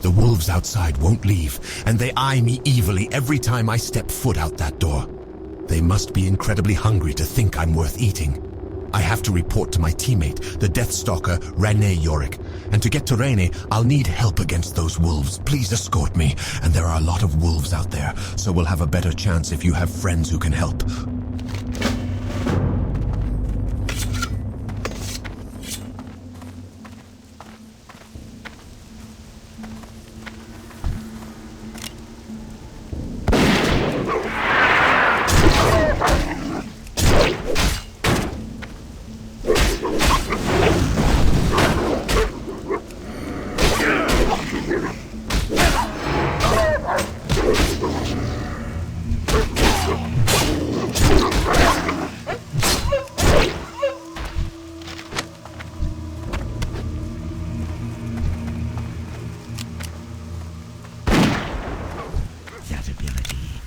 The wolves outside won't leave, and they eye me evilly every time I step foot out that door. They must be incredibly hungry to think I'm worth eating. I have to report to my teammate, the Deathstalker Rene Yorick. And to get to Rene, I'll need help against those wolves. Please escort me. And there are a lot of wolves out there, so we'll have a better chance if you have friends who can help.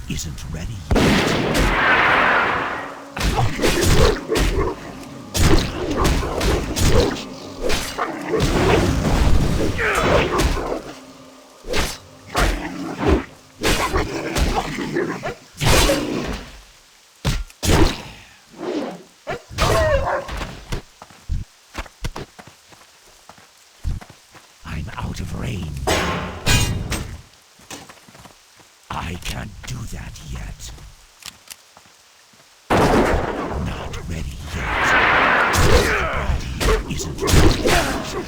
Isn't ready yet. I'm out of range. I can't do that yet. Not ready yet. Body isn't ready yet.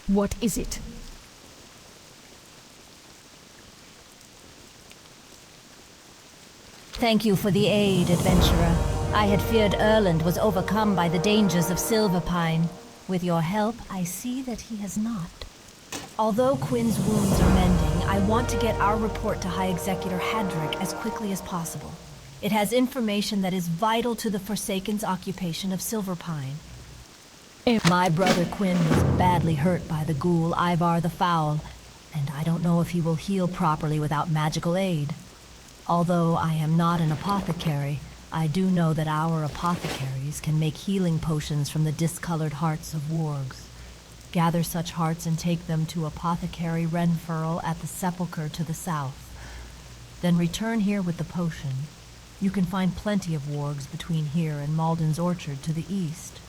What is it? Thank you for the aid, adventurer. I had feared Erland was overcome by the dangers of Silverpine. With your help, I see that he has not. Although Quinn's wounds are mending, I want to get our report to High Executor Hadrick as quickly as possible. It has information that is vital to the Forsaken's occupation of Silverpine. My brother Quinn was badly hurt by the ghoul Ivar the Foul, and I don't know if he will heal properly without magical aid. Although I am not an apothecary, I do know that our apothecaries can make healing potions from the discolored hearts of wargs. Gather such hearts and take them to Apothecary Renfurl at the Sepulchre to the south. Then return here with the potion. You can find plenty of wargs between here and Malden's Orchard to the east.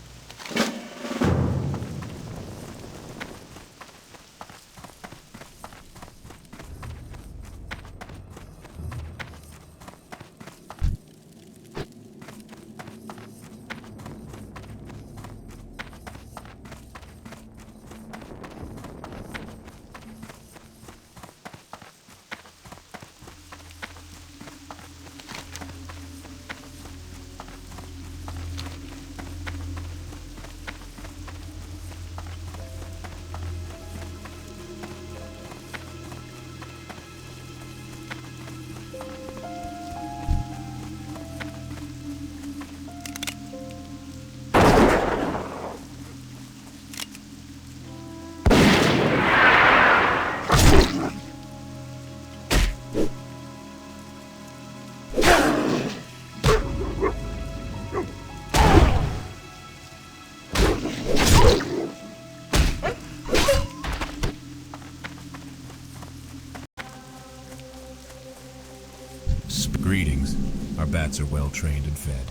Greetings. Our bats are well trained and fed.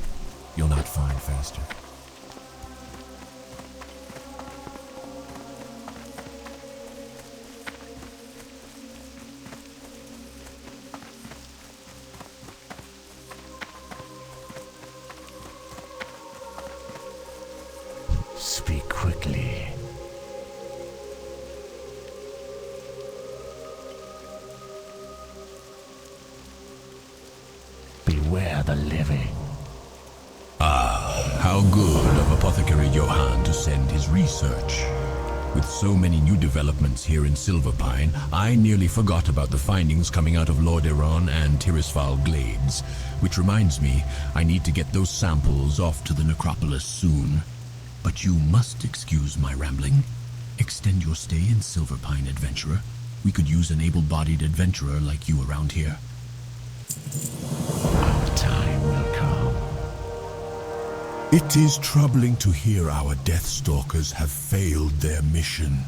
You'll not find faster. Speak quickly. Beware the living. How good of Apothecary Johann to send his research. With so many new developments here in Silverpine, I nearly forgot about the findings coming out of Lordaeron and Tirisfal Glades. Which reminds me, I need to get those samples off to the necropolis soon. But you must excuse my rambling. Extend your stay in Silverpine, adventurer. We could use an able-bodied adventurer like you around here. Our time will come. It is troubling to hear our Deathstalkers have failed their mission.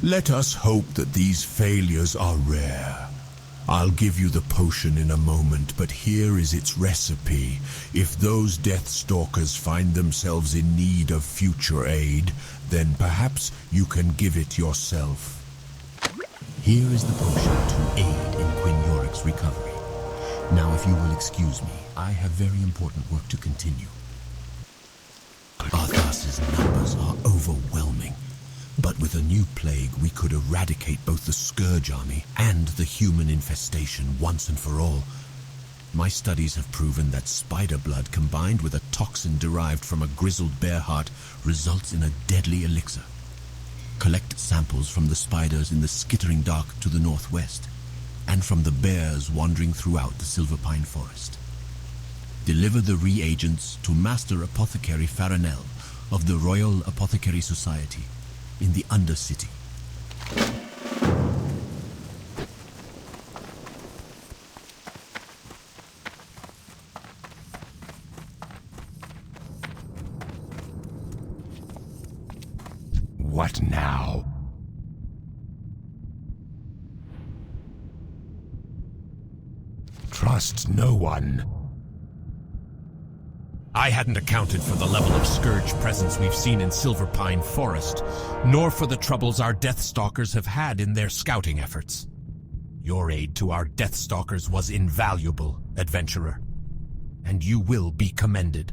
Let us hope that these failures are rare. I'll give you the potion in a moment, but here is its recipe. If those Deathstalkers find themselves in need of future aid, then perhaps you can give it yourself. Here is the potion to aid in Quinn Yorick's recovery. Now, if you will excuse me, I have very important work to continue. Arthas's numbers are overwhelming. But with a new plague, we could eradicate both the Scourge army and the human infestation once and for all. My studies have proven that spider blood combined with a toxin derived from a grizzled bear heart results in a deadly elixir. Collect samples from the spiders in the skittering dark to the northwest, and from the bears wandering throughout the Silverpine Forest. Deliver the reagents to Master Apothecary Farinell of the Royal Apothecary Society in the Undercity. What now? Trust no one. I hadn't accounted for the level of Scourge presence we've seen in Silverpine Forest, nor for the troubles our Deathstalkers have had in their scouting efforts. Your aid to our Deathstalkers was invaluable, adventurer, and you will be commended.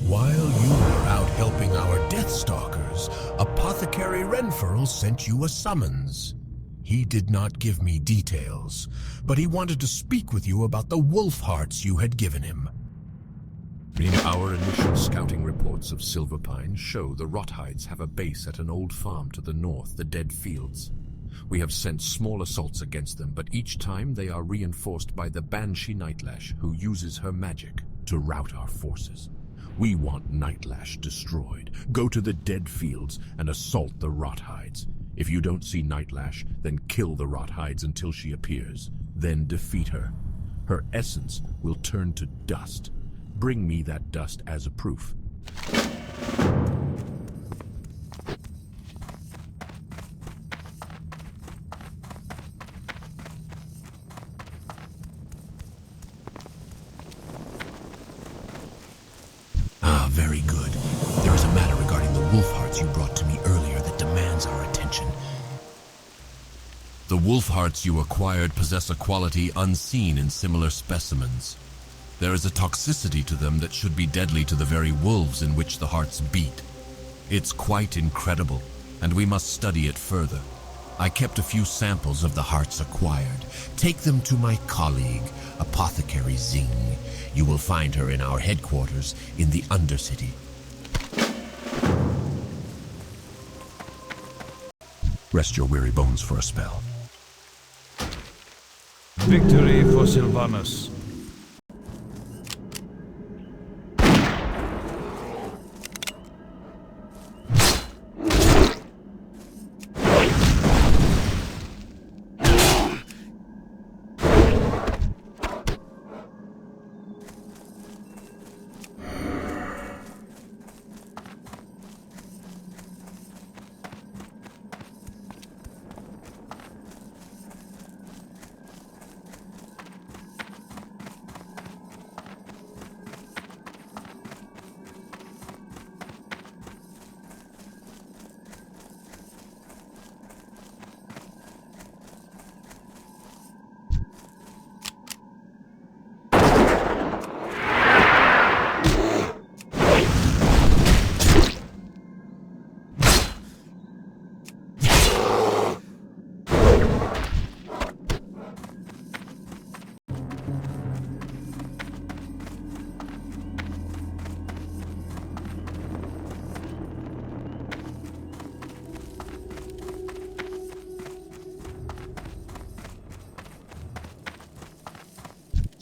While you were out helping our Deathstalkers, Apothecary Renferl sent you a summons. He did not give me details, but he wanted to speak with you about the wolf hearts you had given him. Our initial scouting reports of Silverpine show the Rothides have a base at an old farm to the north, the Dead Fields. We have sent small assaults against them, but each time they are reinforced by the Banshee Nightlash, who uses her magic to rout our forces. We want Nightlash destroyed. Go to the Dead Fields and assault the Rothides. If you don't see Nightlash, then kill the Rothides until she appears. Then defeat her. Her essence will turn to dust. Bring me that dust as a proof. Very good. There is a matter regarding the wolf hearts you brought to me earlier that demands our attention. The wolf hearts you acquired possess a quality unseen in similar specimens. There is a toxicity to them that should be deadly to the very wolves in which the hearts beat. It's quite incredible, and we must study it further. I kept a few samples of the hearts acquired. Take them to my colleague, Apothecary Zing. You will find her in our headquarters in the Undercity. Rest your weary bones for a spell. Victory for Sylvanus.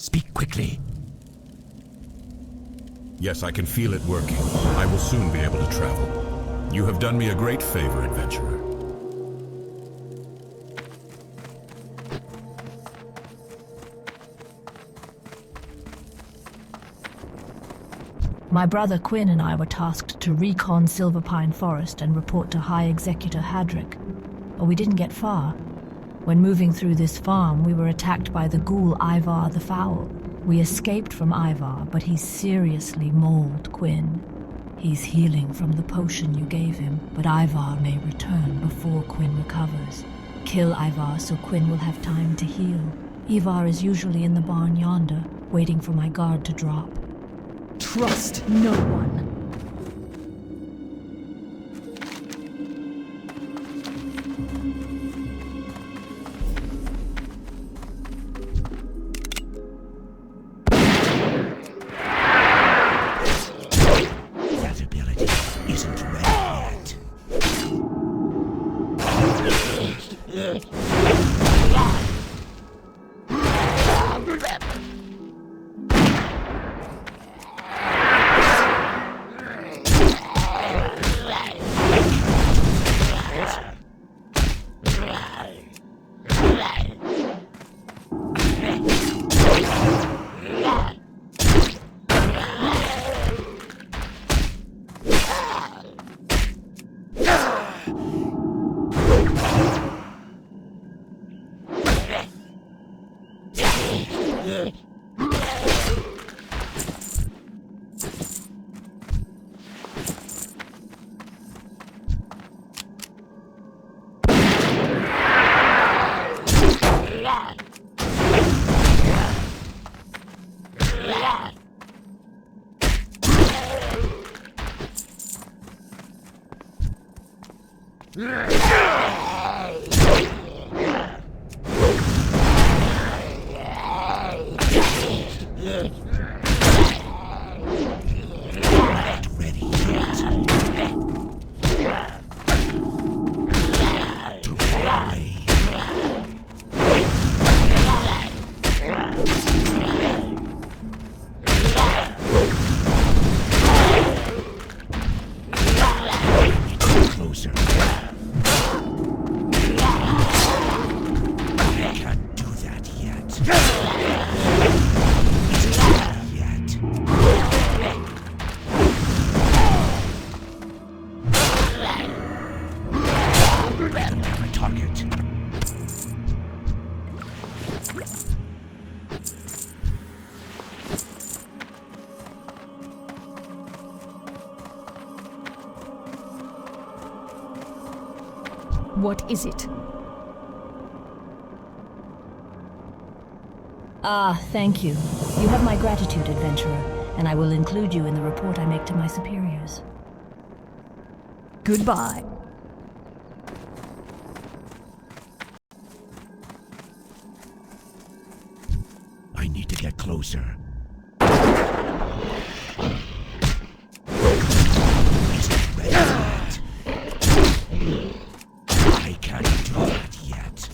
Speak quickly. Yes, I can feel it working. I will soon be able to travel. You have done me a great favor, adventurer. My brother Quinn and I were tasked to recon Silverpine Forest and report to High Executor Hadrick. But we didn't get far. When moving through this farm, we were attacked by the ghoul Ivar the Foul. We escaped from Ivar, but he seriously mauled Quinn. He's healing from the potion you gave him, but Ivar may return before Quinn recovers. Kill Ivar so Quinn will have time to heal. Ivar is usually in the barn yonder, waiting for my guard to drop. Trust no one. That ability isn't ready yet. What is it? Ah, thank you. You have my gratitude, adventurer, and I will include you in the report I make to my superiors. Goodbye. I need to get closer. Isn't ready yet. I can't do that yet.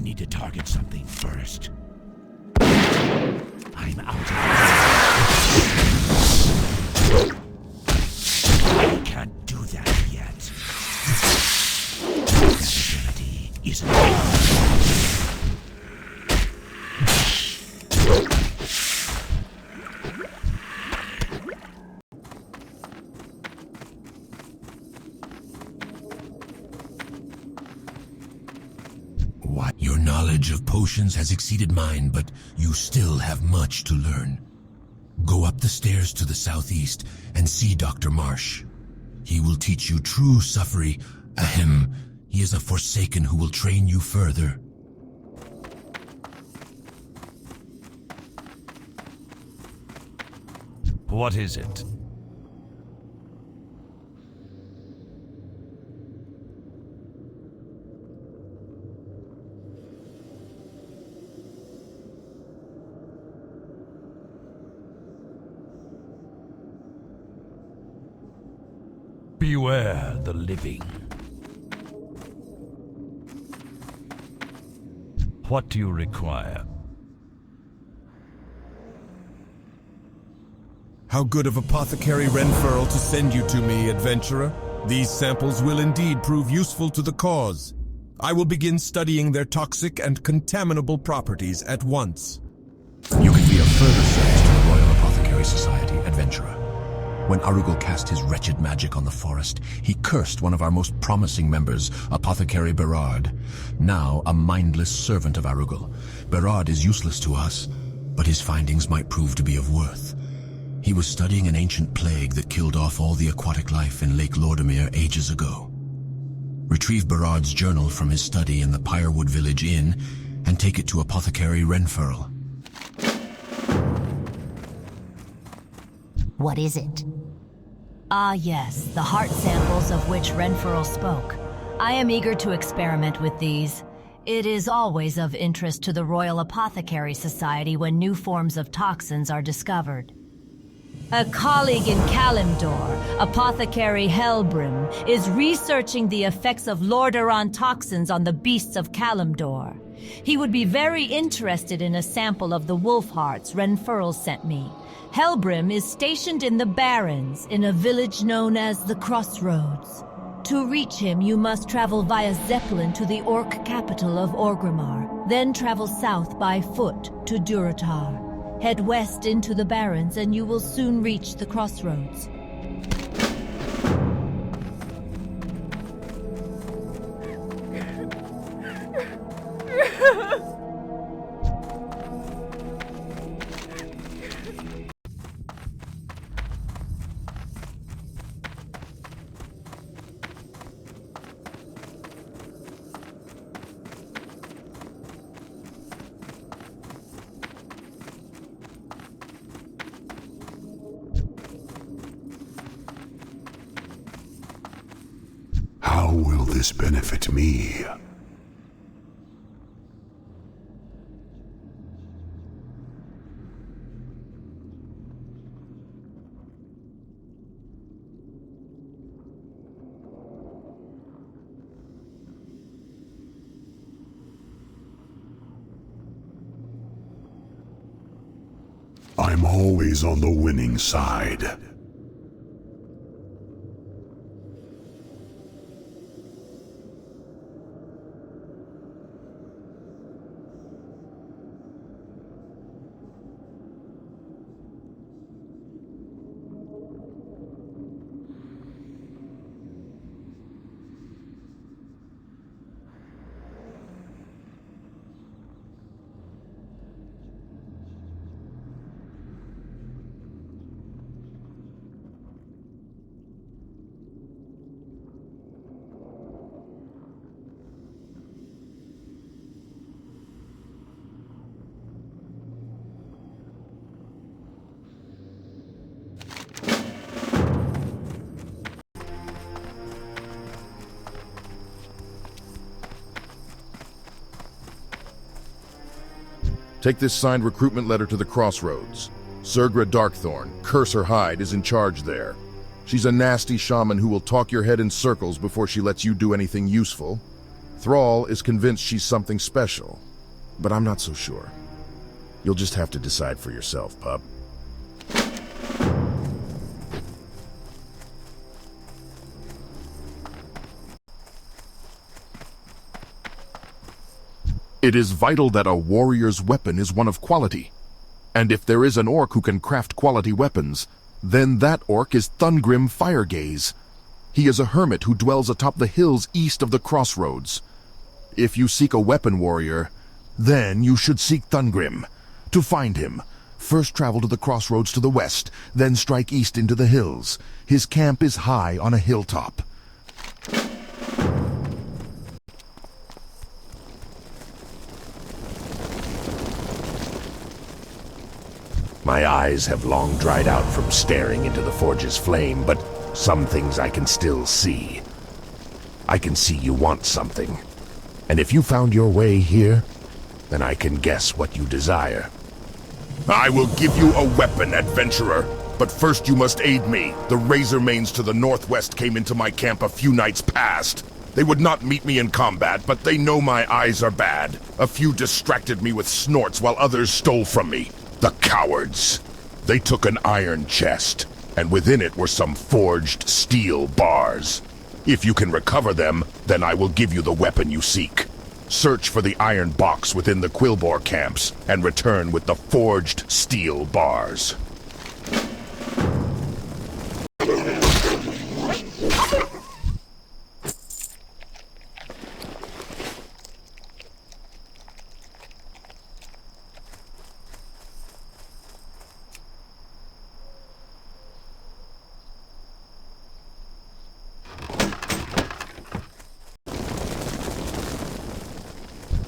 need to target something first. I'm out of here. I can't do that yet. That ability isn't. What? Your knowledge of potions has exceeded mine, but you still have much to learn. Go up the stairs to the southeast and see Dr. Marsh. He will teach you true suffery. Ahem. He is a Forsaken who will train you further. What is it? Beware the living. What do you require? How good of Apothecary Renfurl to send you to me, adventurer. These samples will indeed prove useful to the cause. I will begin studying their toxic and contaminable properties at once. You can be of further service to the Royal Apothecary Society, adventurer. When Arugal cast his wretched magic on the forest, he cursed one of our most promising members, Apothecary Berard. Now a mindless servant of Arugal. Berard is useless to us, but his findings might prove to be of worth. He was studying an ancient plague that killed off all the aquatic life in Lake Lordamere ages ago. Retrieve Berard's journal from his study in the Pirewood Village Inn and take it to Apothecary Renfurl. What is it? Ah yes, the heart samples of which Renfurl spoke. I am eager to experiment with these. It is always of interest to the Royal Apothecary Society when new forms of toxins are discovered. A colleague in Kalimdor, Apothecary Helbrim, is researching the effects of Lordaeron toxins on the beasts of Kalimdor. He would be very interested in a sample of the wolf hearts Renfurl sent me. Helbrim is stationed in the Barrens, in a village known as the Crossroads. To reach him, you must travel via Zeppelin to the Orc capital of Orgrimmar, then travel south by foot to Durotar. Head west into the Barrens and you will soon reach the Crossroads. How will this benefit me? I'm always on the winning side. Take this signed recruitment letter to the Crossroads. Sergra Darkthorn, curse her hide, is in charge there. She's a nasty shaman who will talk your head in circles before she lets you do anything useful. Thrall is convinced she's something special, but I'm not so sure. You'll just have to decide for yourself, pup. It is vital that a warrior's weapon is one of quality. And if there is an orc who can craft quality weapons, then that orc is Thungrim Firegaze. He is a hermit who dwells atop the hills east of the crossroads. If you seek a weapon warrior, then you should seek Thungrim. To find him, first travel to the crossroads to the west, then strike east into the hills. His camp is high on a hilltop. My eyes have long dried out from staring into the forge's flame, but some things I can still see. I can see you want something. And if you found your way here, then I can guess what you desire. I will give you a weapon, adventurer. But first you must aid me. The Razormanes to the northwest came into my camp a few nights past. They would not meet me in combat, but they know my eyes are bad. A few distracted me with snorts while others stole from me. The cowards. They took an iron chest, and within it were some forged steel bars. If you can recover them, then I will give you the weapon you seek. Search for the iron box within the Quilboar camps, and return with the forged steel bars.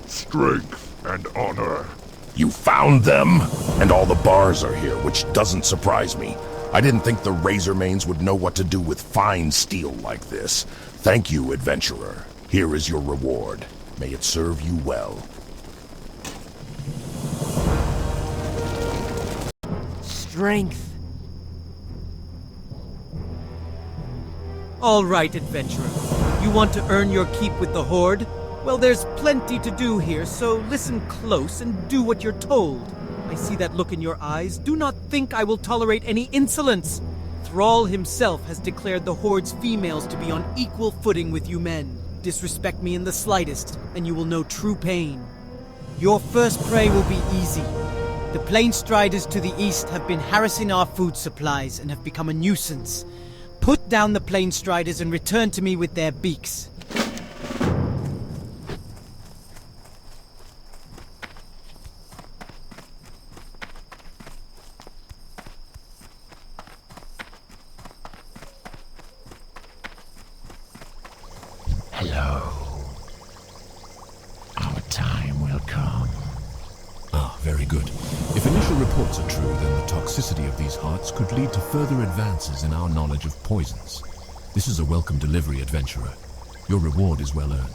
Strength and honor. You found them? And all the bars are here, which doesn't surprise me. I didn't think the Razormanes would know what to do with fine steel like this. Thank you, adventurer. Here is your reward. May it serve you well. Strength. All right, adventurer. You want to earn your keep with the Horde? Well, there's plenty to do here, so listen close and do what you're told. I see that look in your eyes. Do not think I will tolerate any insolence. Thrall himself has declared the Horde's females to be on equal footing with you men. Disrespect me in the slightest, and you will know true pain. Your first prey will be easy. The Plainstriders to the east have been harassing our food supplies and have become a nuisance. Put down the Plainstriders and return to me with their beaks. Hello. Our time will come. Ah, very good. If initial reports are true, then the toxicity of these hearts could lead to further advances in our knowledge of poisons. This is a welcome delivery, adventurer. Your reward is well earned.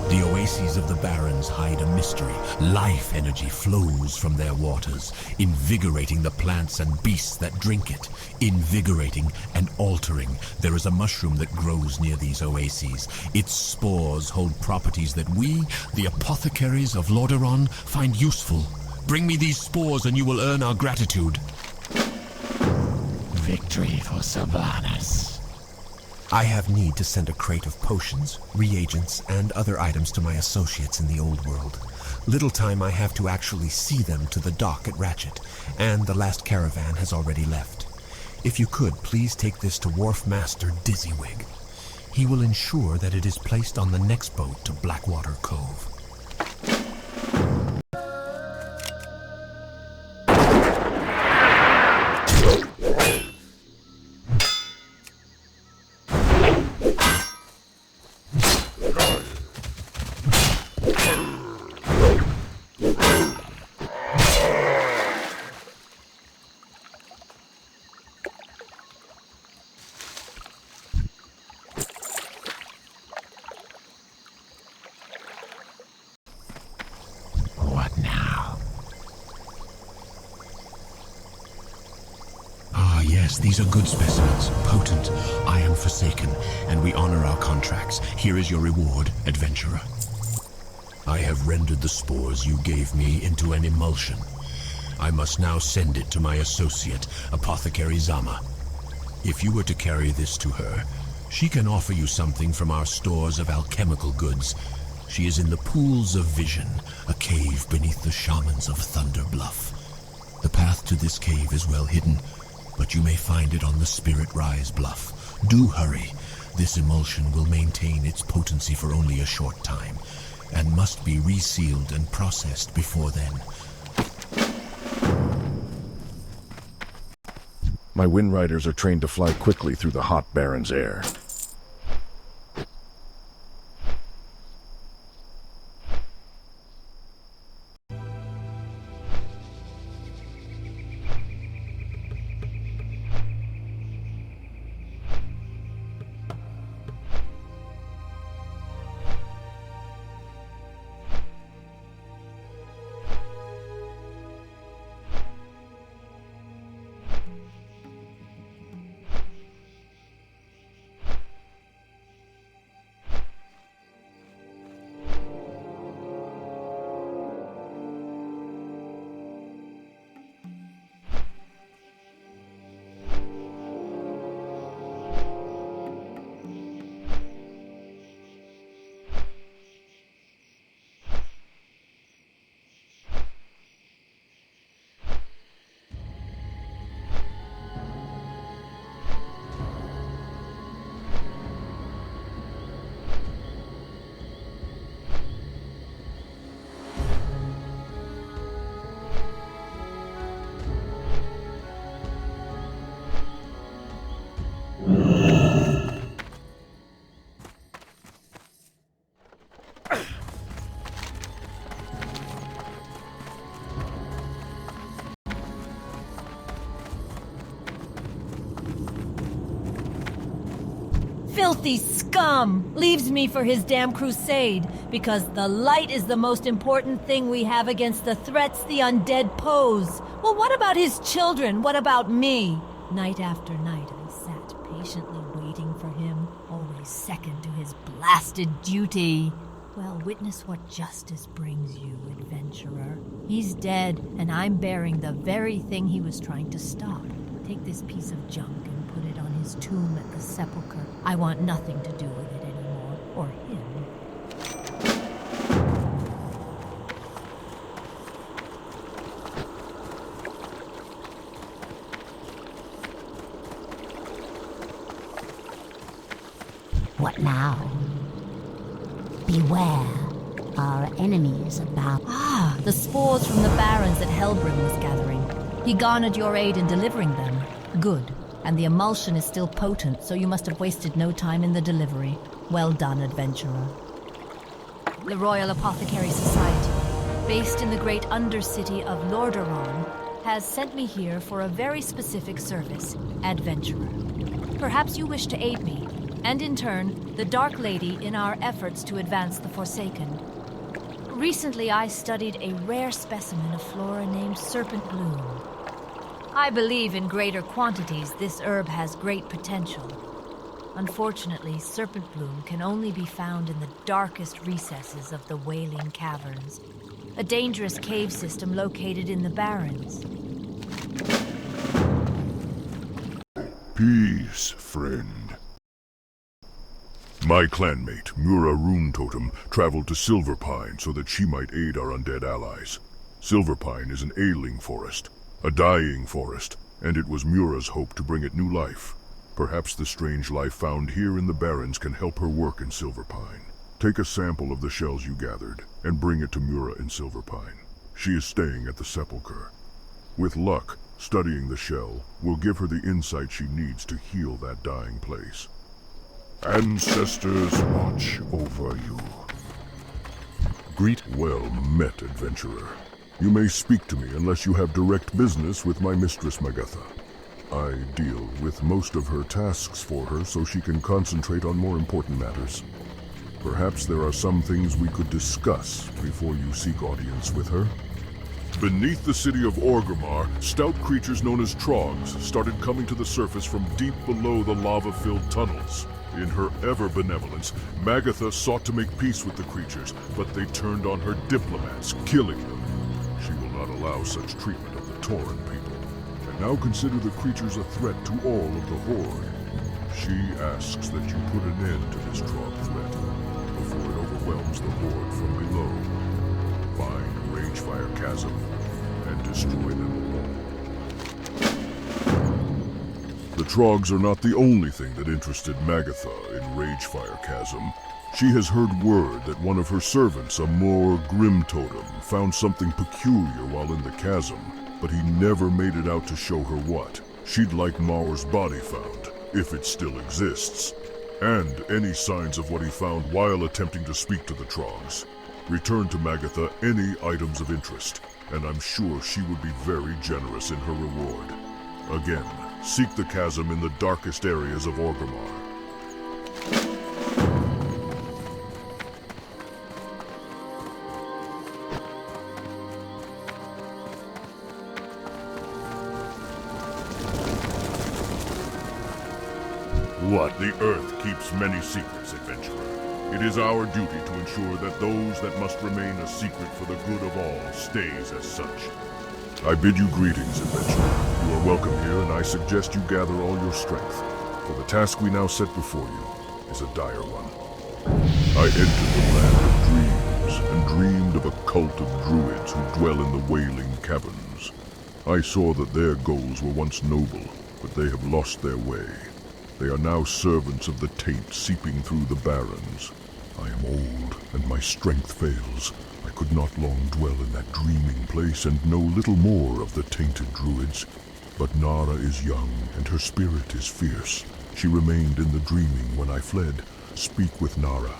The oases of the Barrens hide a mystery. Life energy flows from their waters, invigorating the plants and beasts that drink it. Invigorating and altering. There is a mushroom that grows near these oases. Its spores hold properties that we, the apothecaries of Lordaeron, find useful. Bring me these spores and you will earn our gratitude. Victory for Sylvanas. I have need to send a crate of potions, reagents, and other items to my associates in the old world. Little time I have to actually see them to the dock at Ratchet, and the last caravan has already left. If you could, please take this to Wharf Master Dizzywig. He will ensure that it is placed on the next boat to Blackwater Cove. Yes, these are good specimens. Potent. I am forsaken, and we honor our contracts. Here is your reward, adventurer. I have rendered the spores you gave me into an emulsion. I must now send it to my associate, Apothecary Zama. If you were to carry this to her, she can offer you something from our stores of alchemical goods. She is in the Pools of Vision, a cave beneath the shamans of Thunder Bluff. The path to this cave is well hidden, but you may find it on the Spirit Rise Bluff. Do hurry. This emulsion will maintain its potency for only a short time, and must be resealed and processed before then. My Wind Riders are trained to fly quickly through the hot Barrens air. Filthy scum! Leaves me for his damn crusade, because the light is the most important thing we have against the threats the undead pose. Well, what about his children? What about me? Night after night, I sat patiently waiting for him, always second to his blasted duty. Well, witness what justice brings you, adventurer. He's dead, and I'm bearing the very thing he was trying to stop. Take this piece of junk and put it on his tomb at the sepulchre. I want nothing to do with it anymore, or him. What now? Beware. Our enemy is about... Ah, the spores from the Barrens that Helbrim was gathering. He garnered your aid in delivering them. Good. And the emulsion is still potent, so you must have wasted no time in the delivery. Well done, adventurer. The Royal Apothecary Society, based in the great undercity of Lordaeron, has sent me here for a very specific service, adventurer. Perhaps you wish to aid me, and in turn, the Dark Lady in our efforts to advance the Forsaken. Recently, I studied a rare specimen of flora named Serpent Bloom. I believe in greater quantities this herb has great potential. Unfortunately, Serpent Bloom can only be found in the darkest recesses of the Wailing Caverns, a dangerous cave system located in the Barrens. Peace, friend. My clanmate, Mura Rune Totem, traveled to Silverpine so that she might aid our undead allies. Silverpine is an ailing forest, a dying forest, and it was Mura's hope to bring it new life. Perhaps the strange life found here in the Barrens can help her work in Silverpine. Take a sample of the shells you gathered, and bring it to Mura in Silverpine. She is staying at the sepulchre. With luck, studying the shell will give her the insight she needs to heal that dying place. Ancestors watch over you. Greet well met, adventurer. You may speak to me unless you have direct business with my mistress Magatha. I deal with most of her tasks for her so she can concentrate on more important matters. Perhaps there are some things we could discuss before you seek audience with her. Beneath the city of Orgrimmar, stout creatures known as trogs started coming to the surface from deep below the lava-filled tunnels. In her ever-benevolence, Magatha sought to make peace with the creatures, but they turned on her diplomats, killing them. She will not allow such treatment of the Tauren people, and now consider the creatures a threat to all of the Horde. She asks that you put an end to this trog threat before it overwhelms the Horde from below. Find Ragefire Chasm and destroy them all. The trogs are not the only thing that interested Magatha in Ragefire Chasm. She has heard word that one of her servants, a Moor Grim Totem, found something peculiar while in the chasm, but he never made it out to show her what. She'd like Maur's body found, if it still exists, and any signs of what he found while attempting to speak to the trogs. Return to Magatha any items of interest, and I'm sure she would be very generous in her reward. Again, seek the chasm in the darkest areas of Orgrimmar. What? The Earth keeps many secrets, adventurer. It is our duty to ensure that those that must remain a secret for the good of all stays as such. I bid you greetings, adventurer. You are welcome here, and I suggest you gather all your strength, for the task we now set before you is a dire one. I entered the land of dreams, and dreamed of a cult of druids who dwell in the Wailing Caverns. I saw that their goals were once noble, but they have lost their way. They are now servants of the taint seeping through the Barrens. I am old, and my strength fails. I could not long dwell in that dreaming place and know little more of the tainted druids. But Nara is young, and her spirit is fierce. She remained in the dreaming when I fled. Speak with Nara.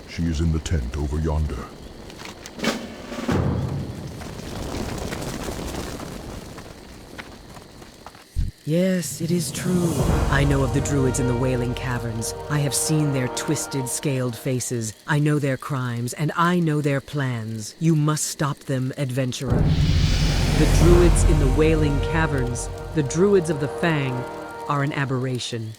She is in the tent over yonder. Yes, it is true. I know of the druids in the Wailing Caverns. I have seen their twisted, scaled faces. I know their crimes, and I know their plans. You must stop them, adventurer. The druids in the Wailing Caverns, the druids of the Fang, are an aberration.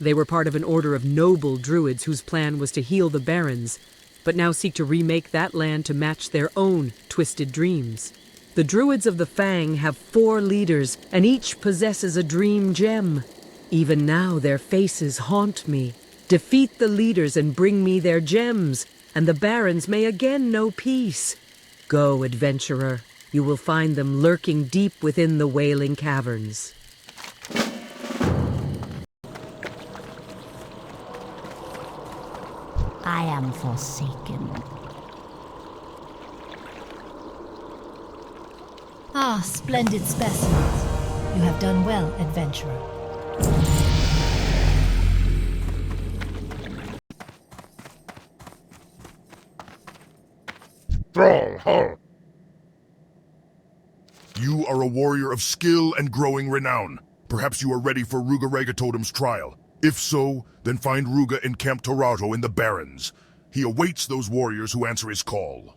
They were part of an order of noble druids whose plan was to heal the Barrens, but now seek to remake that land to match their own twisted dreams. The druids of the Fang have 4 leaders, and each possesses a dream gem. Even now their faces haunt me. Defeat the leaders and bring me their gems, and the Barrens may again know peace. Go, adventurer. You will find them lurking deep within the Wailing Caverns. I am forsaken. Ah, splendid specimens. You have done well, adventurer. Thrall, halt! You are a warrior of skill and growing renown. Perhaps you are ready for Ruga Regatotem's trial. If so, then find Ruga in Camp Torato in the Barrens. He awaits those warriors who answer his call.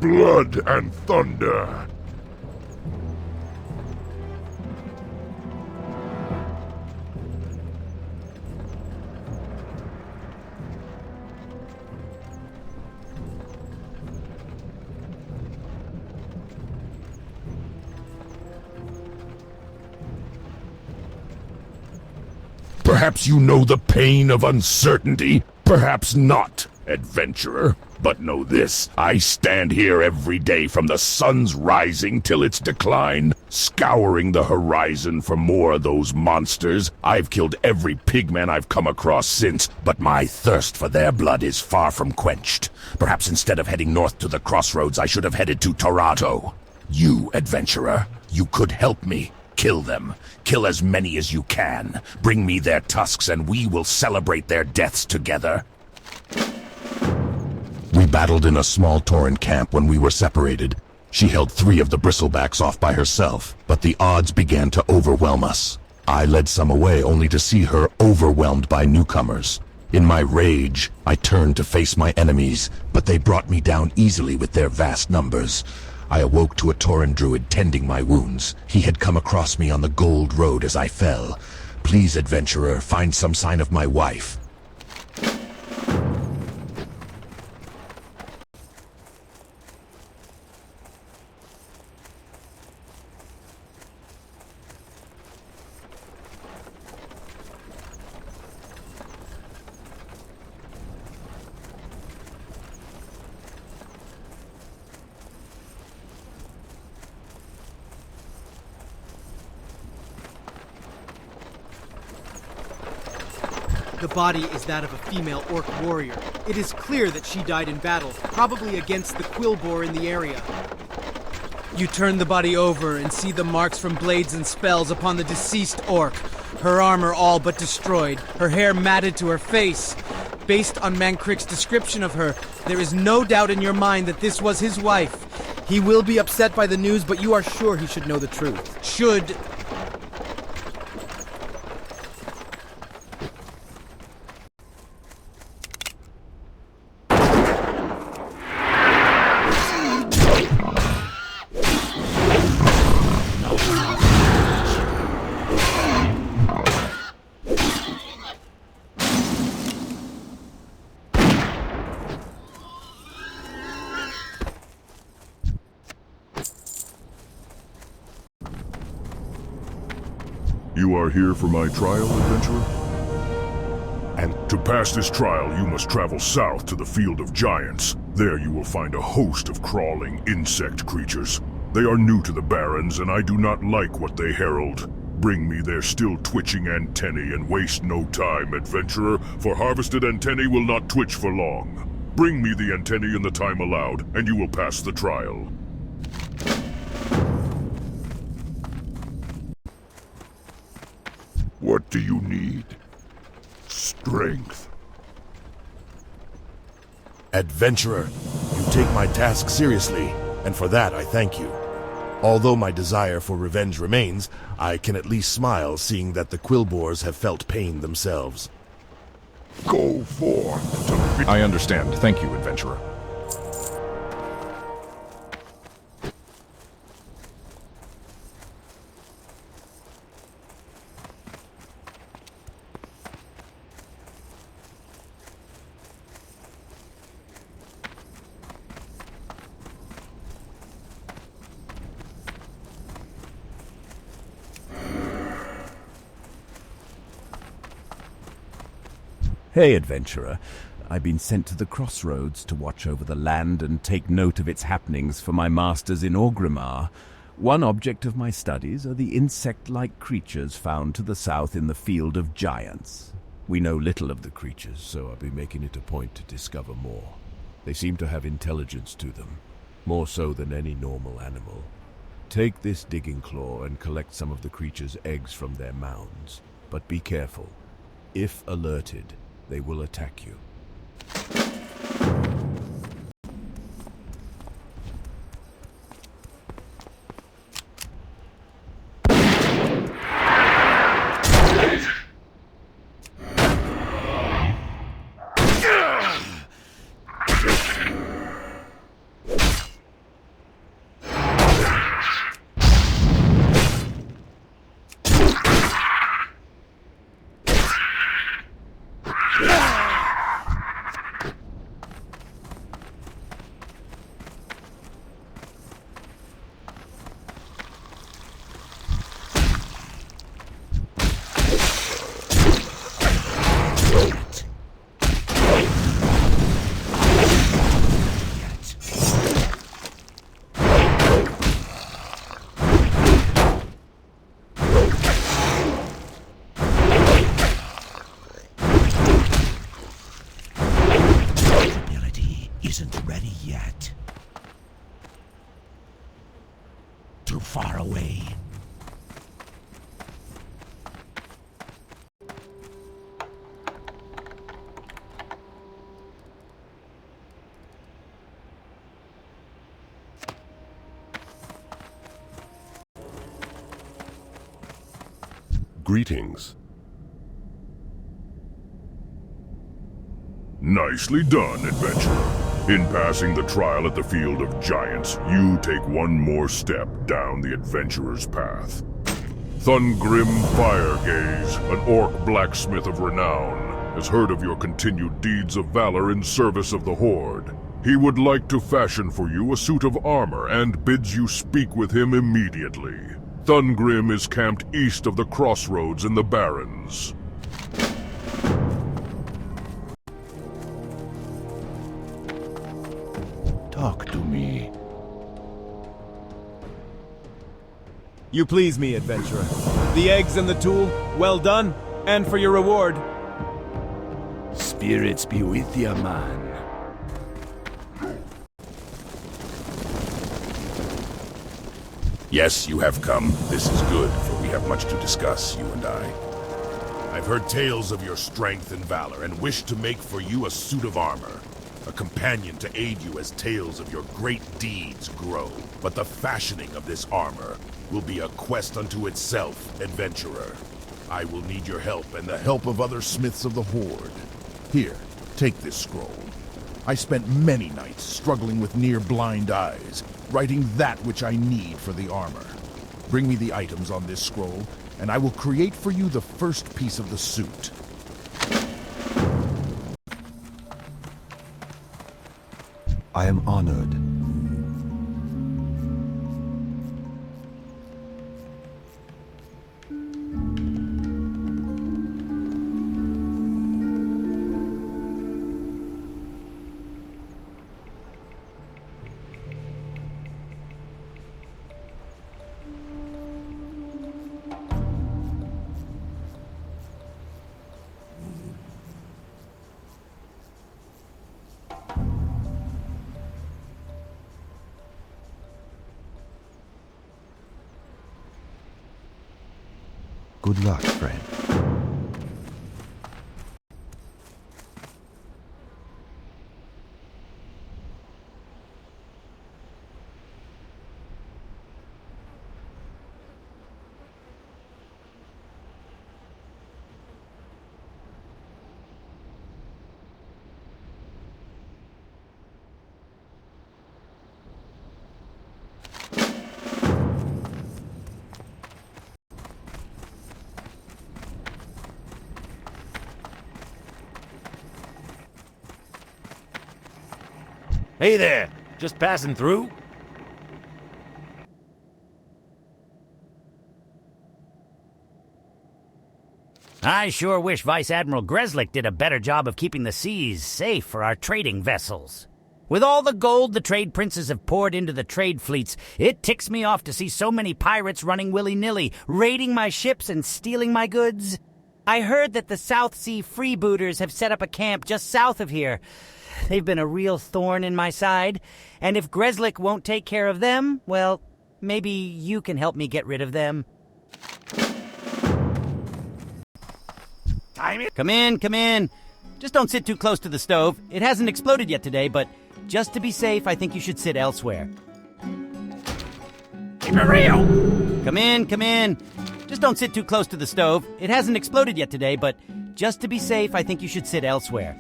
Blood and thunder! Perhaps you know the pain of uncertainty, perhaps not, adventurer. But know this, I stand here every day from the sun's rising till its decline, scouring the horizon for more of those monsters. I've killed every pigman I've come across since, but my thirst for their blood is far from quenched. Perhaps instead of heading north to the crossroads, I should have headed to Torato. You, adventurer, you could help me. Kill them. Kill as many as you can. Bring me their tusks and we will celebrate their deaths together. We battled in a small Tauren camp when we were separated. She held 3 of the bristlebacks off by herself, but the odds began to overwhelm us. I led some away only to see her overwhelmed by newcomers. In my rage, I turned to face my enemies, but they brought me down easily with their vast numbers. I awoke to a Tauren druid tending my wounds. He had come across me on the Gold Road as I fell. Please, adventurer, find some sign of my wife. The body is that of a female orc warrior. It is clear that she died in battle, probably against the quillboar in the area. You turn the body over and see the marks from blades and spells upon the deceased orc. Her armor all but destroyed, her hair matted to her face. Based on Mancrick's description of her, there is no doubt in your mind that this was his wife. He will be upset by the news, but you are sure he should know the truth. Should... You are here for my trial, adventurer? And to pass this trial, you must travel south to the Field of Giants. There you will find a host of crawling insect creatures. They are new to the Barrens, and I do not like what they herald. Bring me their still twitching antennae and waste no time, adventurer, for harvested antennae will not twitch for long. Bring me the antennae in the time allowed, and you will pass the trial. What do you need? Strength. Adventurer, you take my task seriously, and for that I thank you. Although my desire for revenge remains, I can at least smile seeing that the quillboars have felt pain themselves. Go forth to... I understand. Thank you, adventurer. Hey, adventurer. I've been sent to the crossroads to watch over the land and take note of its happenings for my masters in Orgrimmar. One object of my studies are the insect-like creatures found to the south in the Field of Giants. We know little of the creatures, so I'll be making it a point to discover more. They seem to have intelligence to them, more so than any normal animal. Take this digging claw and collect some of the creatures' eggs from their mounds, but be careful. If alerted, they will attack you. Isn't ready yet. Too far away. Greetings. Nicely done, adventurer. In passing the trial at the Field of Giants, you take one more step down the adventurer's path. Thungrim Firegaze, an orc blacksmith of renown, has heard of your continued deeds of valor in service of the Horde. He would like to fashion for you a suit of armor and bids you speak with him immediately. Thungrim is camped east of the crossroads in the Barrens. Talk to me. You please me, adventurer. The eggs and the tool, well done, and for your reward. Spirits be with ya, man. Yes, you have come. This is good, for we have much to discuss, you and I. I've heard tales of your strength and valor, and wish to make for you a suit of armor. A companion to aid you as tales of your great deeds grow. But the fashioning of this armor will be a quest unto itself, adventurer. I will need your help and the help of other smiths of the Horde. Here, take this scroll. I spent many nights struggling with near-blind eyes, writing that which I need for the armor. Bring me the items on this scroll, and I will create for you the first piece of the suit. I am honored. Good luck, friend. Hey there, just passing through? I sure wish Vice Admiral Greslik did a better job of keeping the seas safe for our trading vessels. With all the gold the trade princes have poured into the trade fleets, it ticks me off to see so many pirates running willy-nilly, raiding my ships and stealing my goods. I heard that the South Sea freebooters have set up a camp just south of here. They've been a real thorn in my side, and if Greslik won't take care of them, well, maybe you can help me get rid of them. Come in. Just don't sit too close to the stove. It hasn't exploded yet today, but just to be safe, I think you should sit elsewhere. Keep it real! Come in. Just don't sit too close to the stove. It hasn't exploded yet today, but just to be safe, I think you should sit elsewhere.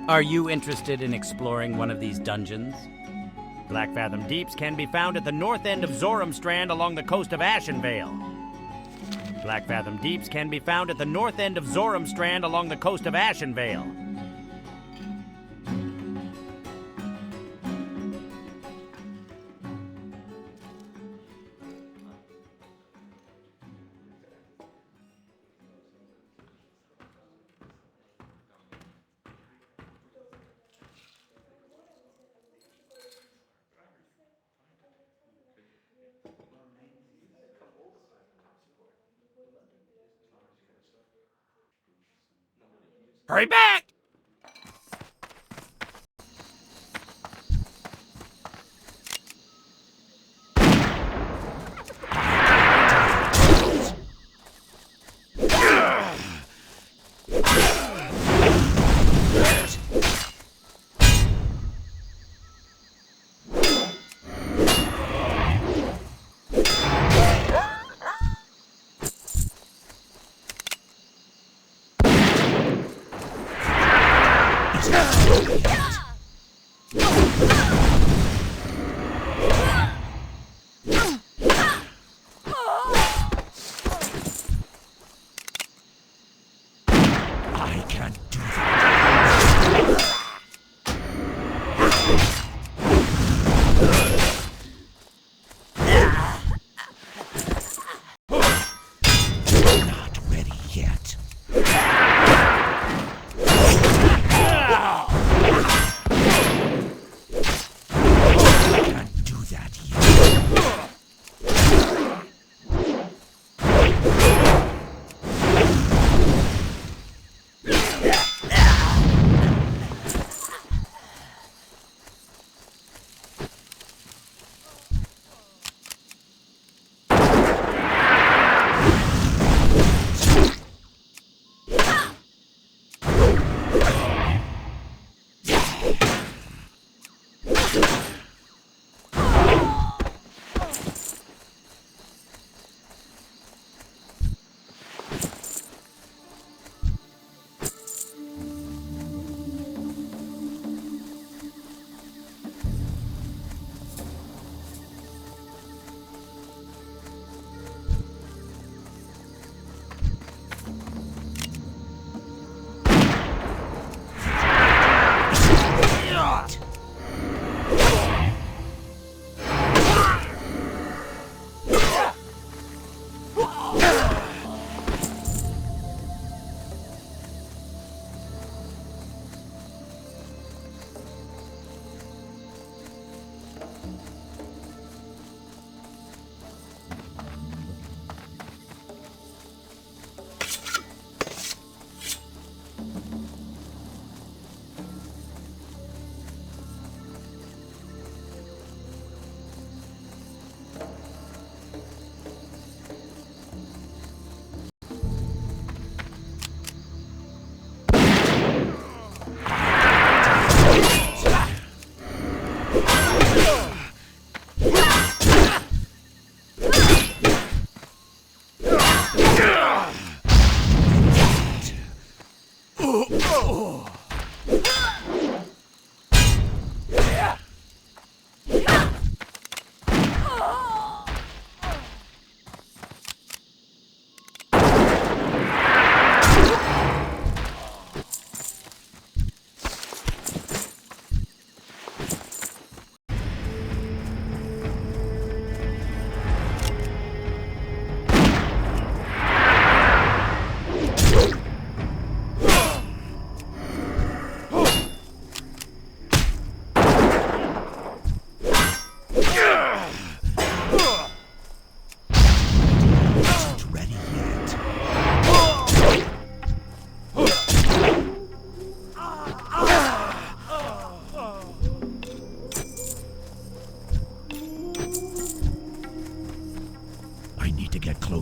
Are you interested in exploring one of these dungeons? Blackfathom Deeps can be found at the north end of Zoramstrand along the coast of Ashenvale. Blackfathom Deeps can be found at the north end of Zoramstrand along the coast of Ashenvale. Hurry back!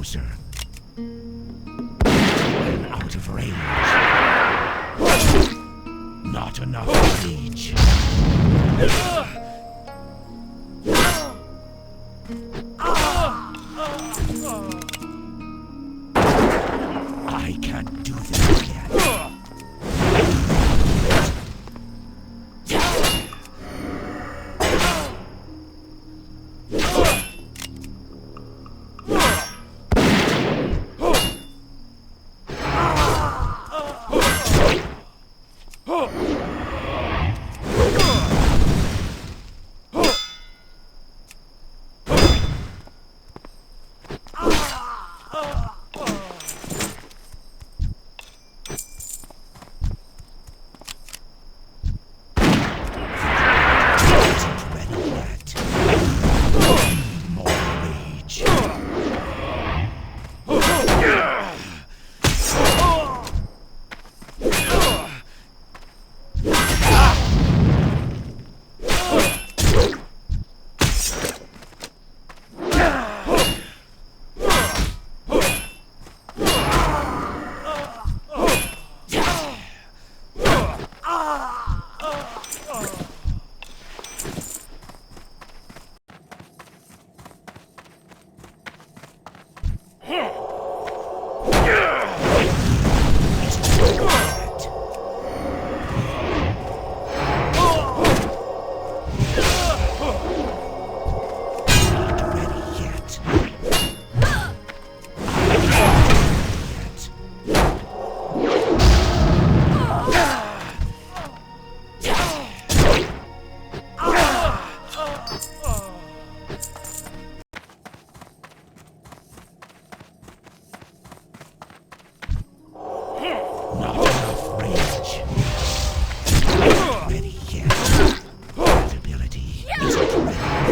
closer. I'm out of range. Not enough rage. I can't do that again. rage. Ready yet. That ability isn't ready yet.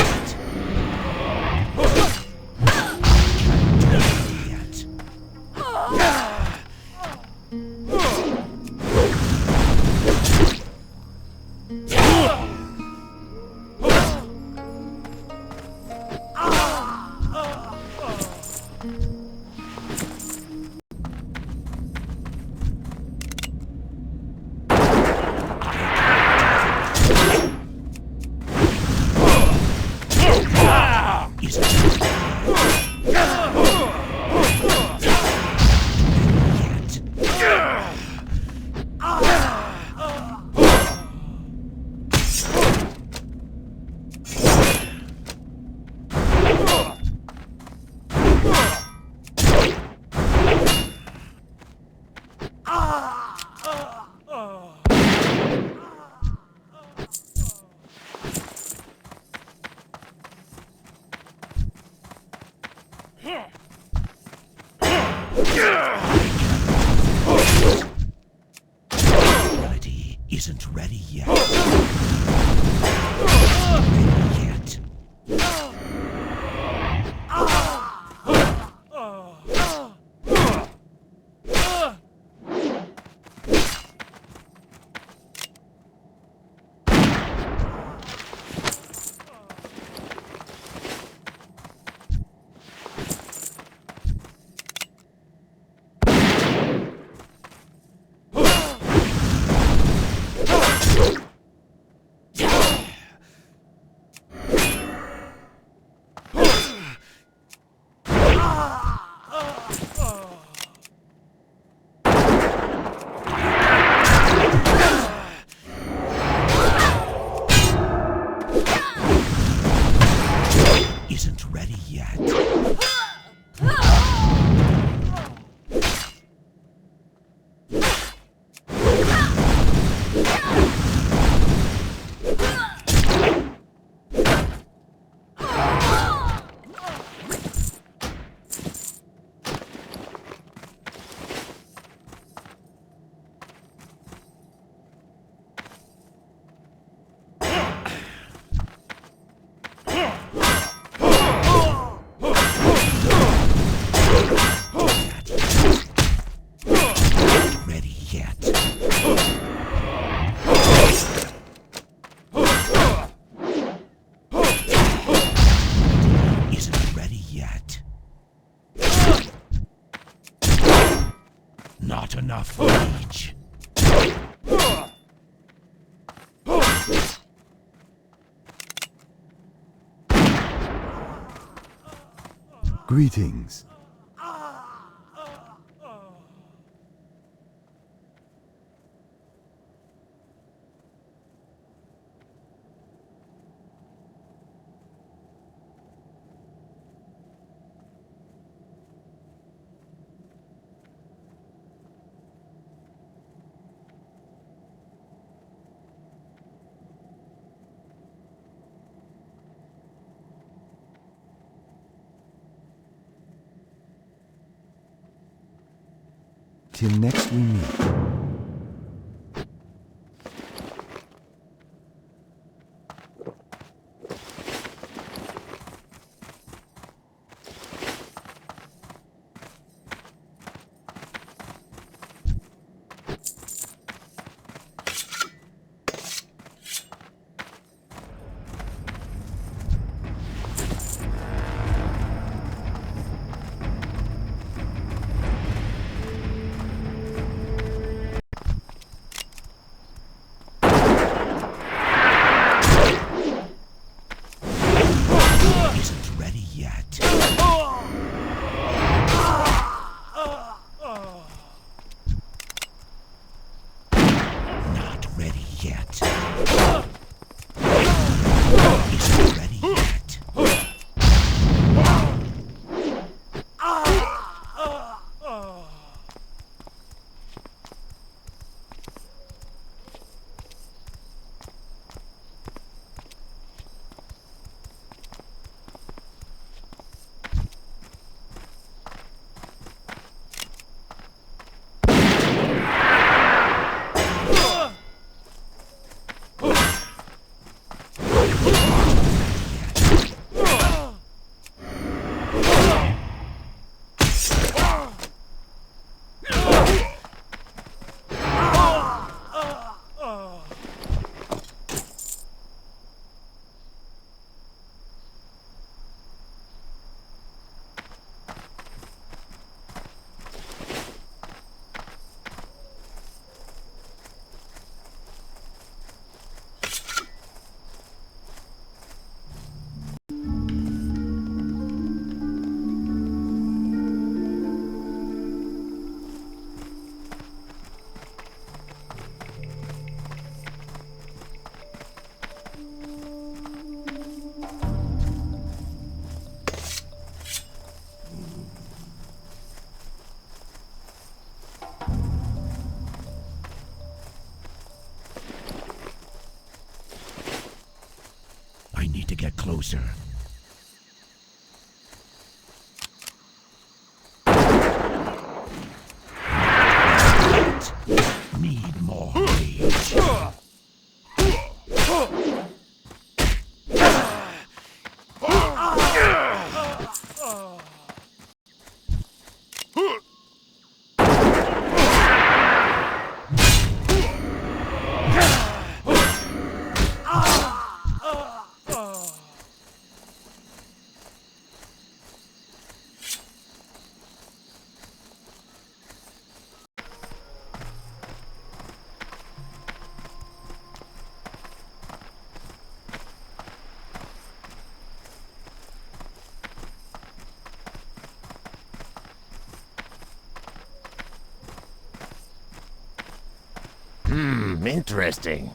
Ability isn't ready yet. Isn't ready yet. Not enough rage. Greetings. Till next we meet. to get closer. Need more rage. Interesting.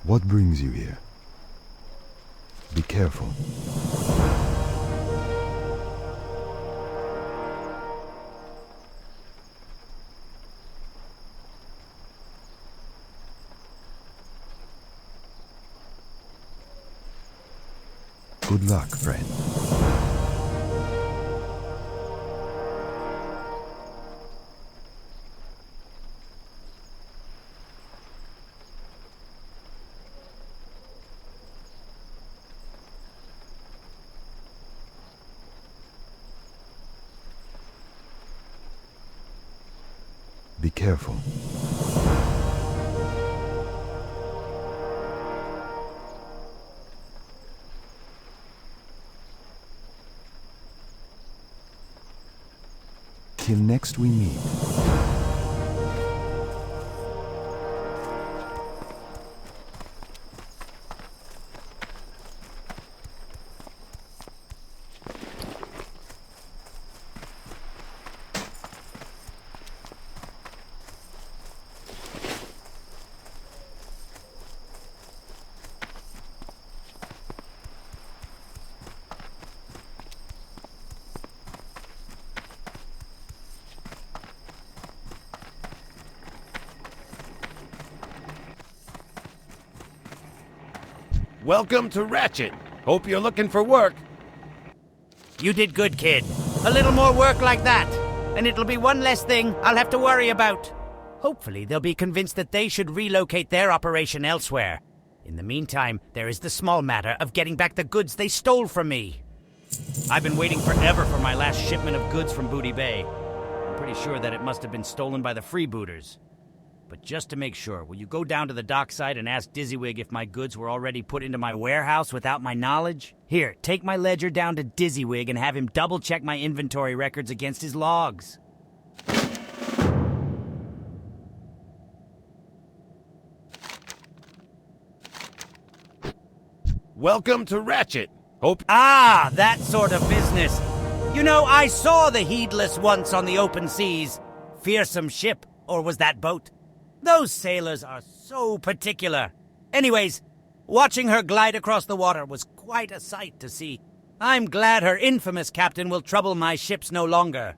What brings you here? Be careful. Good luck, friend. Be careful. Till next we meet. Welcome to Ratchet. Hope you're looking for work. You did good, kid. A little more work like that, and it'll be one less thing I'll have to worry about. Hopefully they'll be convinced that they should relocate their operation elsewhere. In the meantime, there is the small matter of getting back the goods they stole from me. I've been waiting forever for my last shipment of goods from Booty Bay. I'm pretty sure that it must have been stolen by the freebooters. But just to make sure, will you go down to the dockside and ask Dizzywig if my goods were already put into my warehouse without my knowledge? Here, take my ledger down to Dizzywig and have him double-check my inventory records against his logs. Welcome to Ratchet. Ah, that sort of business. You know, I saw the Heedless once on the open seas. Fearsome ship, or was that boat? Those sailors are so particular. Anyways, watching her glide across the water was quite a sight to see. I'm glad her infamous captain will trouble my ships no longer.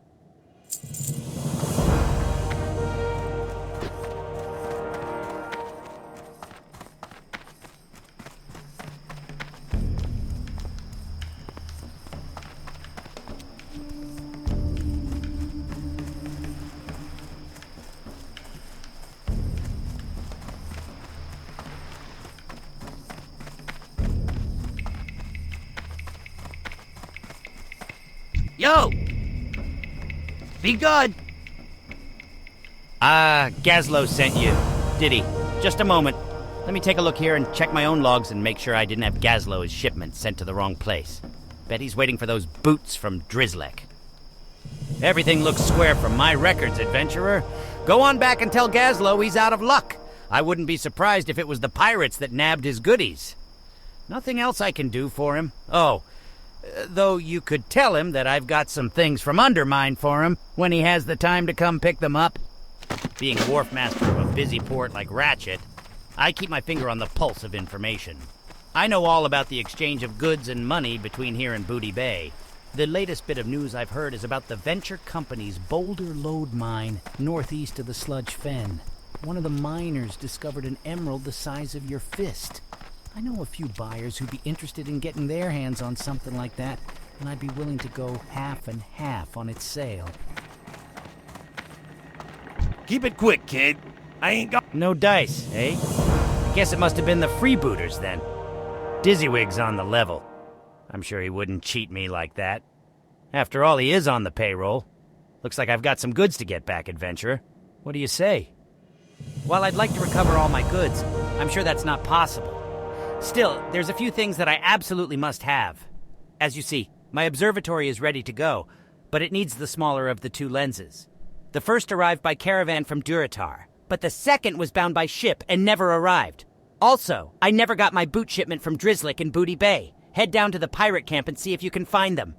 Yo! Be good! Gazlo sent you. Did he? Just a moment. Let me take a look here and check my own logs and make sure I didn't have Gazlo's shipment sent to the wrong place. Bet he's waiting for those boots from Drizzlek. Everything looks square from my records, adventurer. Go on back and tell Gazlo he's out of luck. I wouldn't be surprised if it was the pirates that nabbed his goodies. Nothing else I can do for him. Oh, though you could tell him that I've got some things from Undermine for him when he has the time to come pick them up. Being wharf master of a busy port like Ratchet, I keep my finger on the pulse of information. I know all about the exchange of goods and money between here and Booty Bay. The latest bit of news I've heard is about the Venture Company's Boulder Lode mine northeast of the Sludge Fen. One of the miners discovered an emerald the size of your fist. I know a few buyers who'd be interested in getting their hands on something like that, and I'd be willing to go half and half on its sale. Keep it quick, kid. I ain't got... No dice, eh? I guess it must have been the freebooters then. Dizzywig's on the level. I'm sure he wouldn't cheat me like that. After all, he is on the payroll. Looks like I've got some goods to get back, adventurer. What do you say? While I'd like to recover all my goods, I'm sure that's not possible. Still, there's a few things that I absolutely must have. As you see, my observatory is ready to go, but it needs the smaller of the two lenses. The first arrived by caravan from Duratar, but the second was bound by ship and never arrived. Also, I never got my boot shipment from Drizzlick in Booty Bay. Head down to the pirate camp and see if you can find them.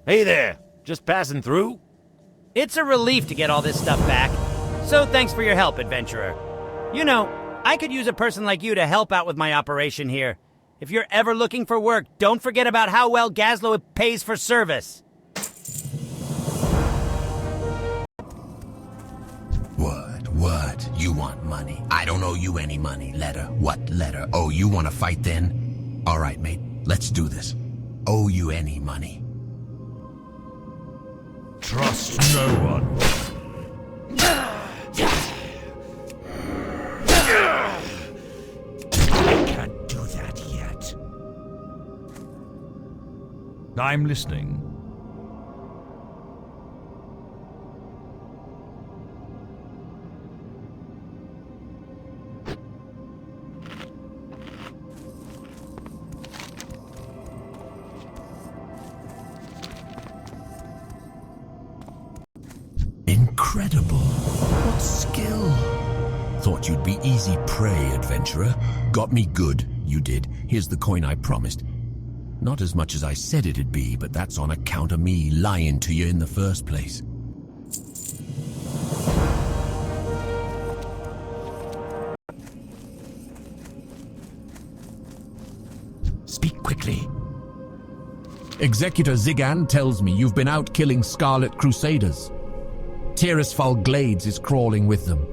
Hey there, just passing through? It's a relief to get all this stuff back. So thanks for your help, adventurer. You know, I could use a person like you to help out with my operation here. If you're ever looking for work, don't forget about how well Gazlo pays for service. What? You want money? I don't owe you any money, letter. What letter? Oh, you want to fight then? All right, mate, let's do this. Owe you any money? Trust no one. I can't do that yet. I'm listening. Incredible. What skill. Thought you'd be easy prey, adventurer. Got me good, you did. Here's the coin I promised. Not as much as I said it'd be, but that's on account of me lying to you in the first place. Speak quickly. Executor Zigan tells me you've been out killing Scarlet Crusaders. Tirisfal Glades is crawling with them.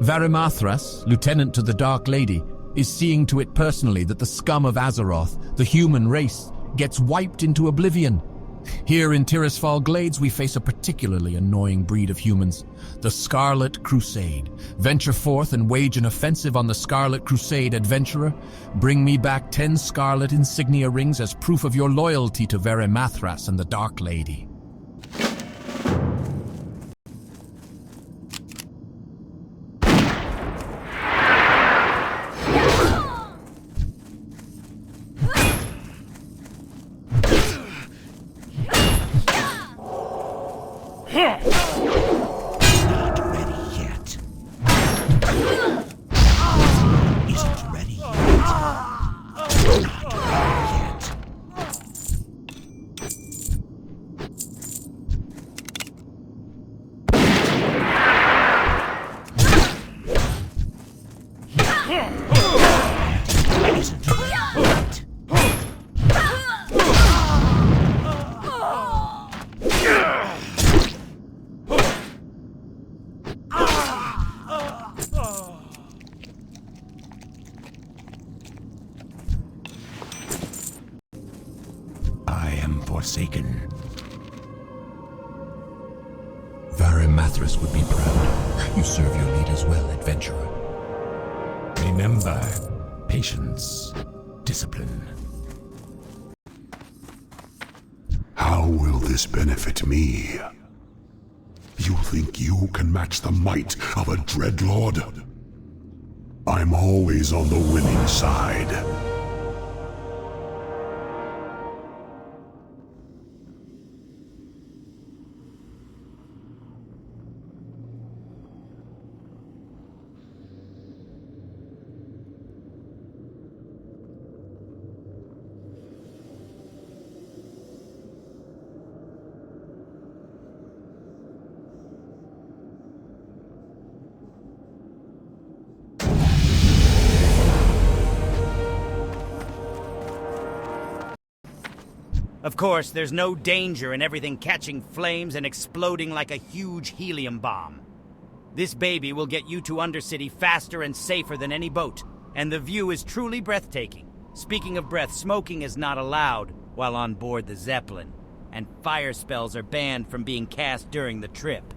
Varimathras, lieutenant to the Dark Lady, is seeing to it personally that the scum of Azeroth, the human race, gets wiped into oblivion. Here in Tirisfal Glades, we face a particularly annoying breed of humans, the Scarlet Crusade. Venture forth and wage an offensive on the Scarlet Crusade, adventurer. Bring me back 10 Scarlet insignia rings as proof of your loyalty to Varimathras and the Dark Lady. Forsaken. Varimathras would be proud. You serve your leaders well, adventurer. Remember, patience, discipline. How will this benefit me? You think you can match the might of a Dreadlord? I'm always on the winning side. Of course, there's no danger in everything catching flames and exploding like a huge helium bomb. This baby will get you to Undercity faster and safer than any boat, and the view is truly breathtaking. Speaking of breath, smoking is not allowed while on board the Zeppelin, and fire spells are banned from being cast during the trip.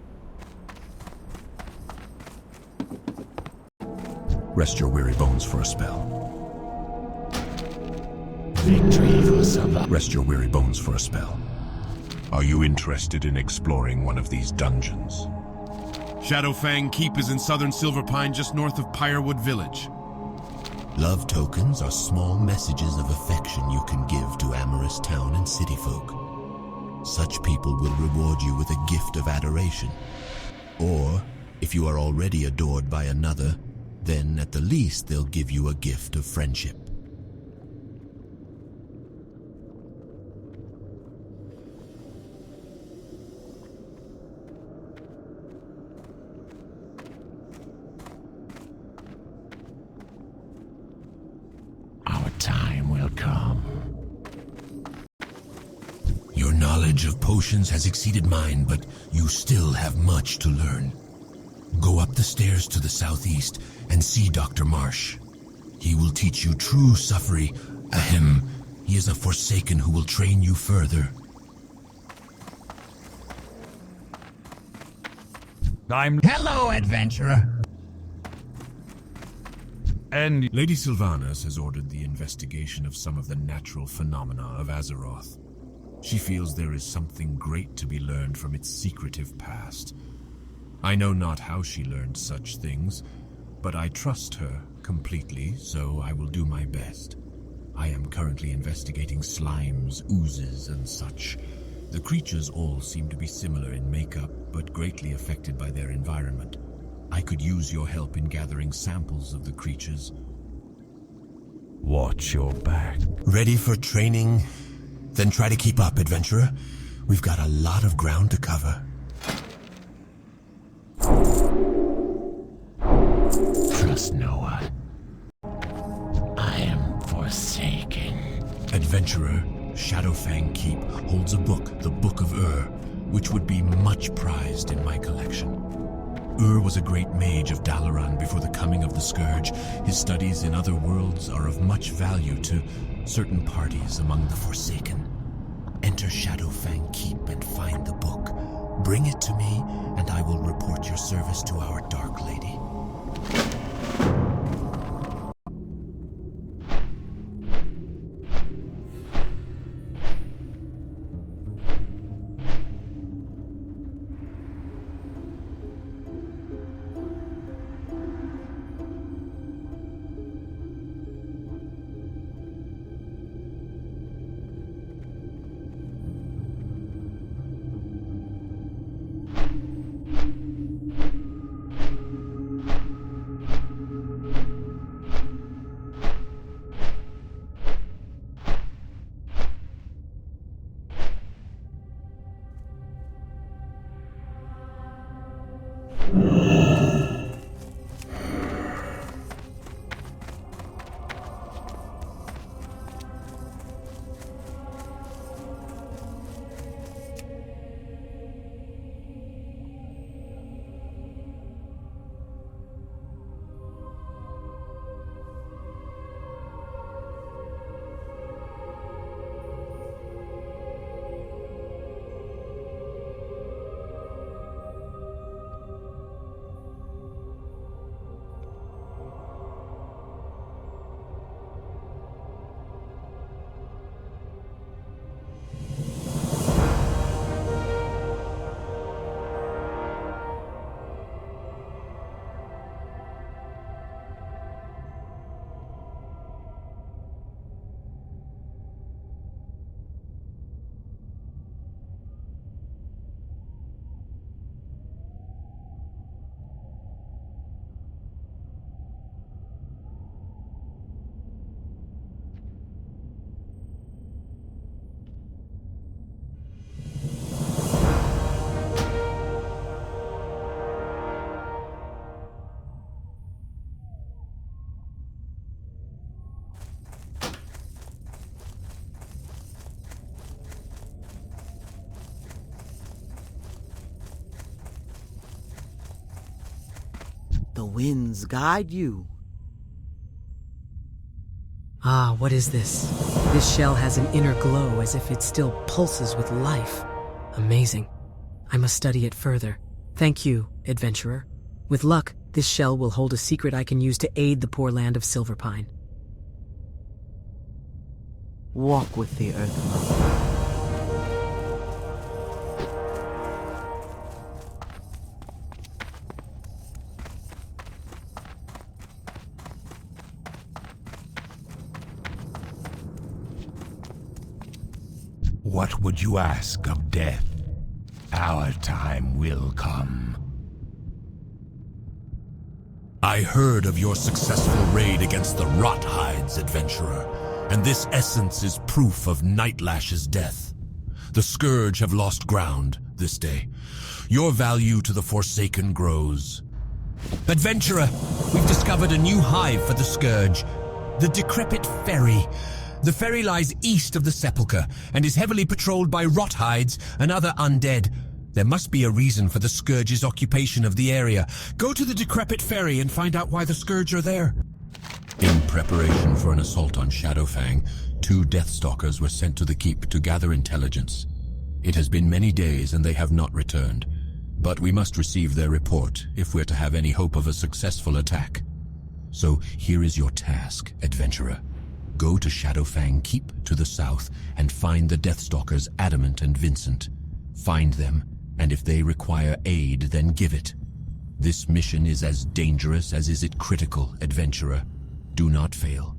Rest your weary bones for a spell. Victory for Silver. Rest your weary bones for a spell. Are you interested in exploring one of these dungeons? Shadowfang Keep is in southern Silverpine, just north of Pyrewood Village. Love tokens are small messages of affection you can give to amorous town and city folk. Such people will reward you with a gift of adoration. Or, if you are already adored by another, then at the least they'll give you a gift of friendship. Our time will come. Your knowledge of potions has exceeded mine, but you still have much to learn. Go up the stairs to the southeast and see Dr. Marsh. He will teach you true suffering. Ahem. He is a Forsaken who will train you further. Hello, adventurer. And Lady Sylvanas has ordered the investigation of some of the natural phenomena of Azeroth. She feels there is something great to be learned from its secretive past. I know not how she learned such things, but I trust her completely, so I will do my best. I am currently investigating slimes, oozes, and such. The creatures all seem to be similar in makeup, but greatly affected by their environment. I could use your help in gathering samples of the creatures. Watch your back. Ready for training? Then try to keep up, adventurer. We've got a lot of ground to cover. Trust no one. I am forsaken. Adventurer, Shadowfang Keep holds a book, the Book of which would be much prized in my collection. Was a great mage of Dalaran before the coming of the Scourge. His studies in other worlds are of much value to certain parties among the Forsaken. Enter Shadowfang Keep and find the book. Bring it to me, and I will report your service to our Dark Lady. The winds guide you. Ah, what is this? This shell has an inner glow as if it still pulses with life. Amazing. I must study it further. Thank you, adventurer. With luck, this shell will hold a secret I can use to aid the poor land of Silverpine. Walk with the Earth Mother. What would you ask of death? Our time will come. I heard of your successful raid against the Rothides, adventurer, and this essence is proof of Nightlash's death. The Scourge have lost ground this day. Your value to the Forsaken grows. Adventurer, we've discovered a new hive for the Scourge, the Decrepit Ferry. The ferry lies east of the Sepulchre and is heavily patrolled by Rothides and other undead. There must be a reason for the Scourge's occupation of the area. Go to the Decrepit Ferry and find out why the Scourge are there. In preparation for an assault on Shadowfang, 2 Deathstalkers were sent to the keep to gather intelligence. It has been many days and they have not returned. But we must receive their report if we're to have any hope of a successful attack. So here is your task, adventurer. Go to Shadowfang Keep to the south and find the Deathstalkers Adamant and Vincent. Find them, and if they require aid, then give it. This mission is as dangerous as is it critical, adventurer. Do not fail.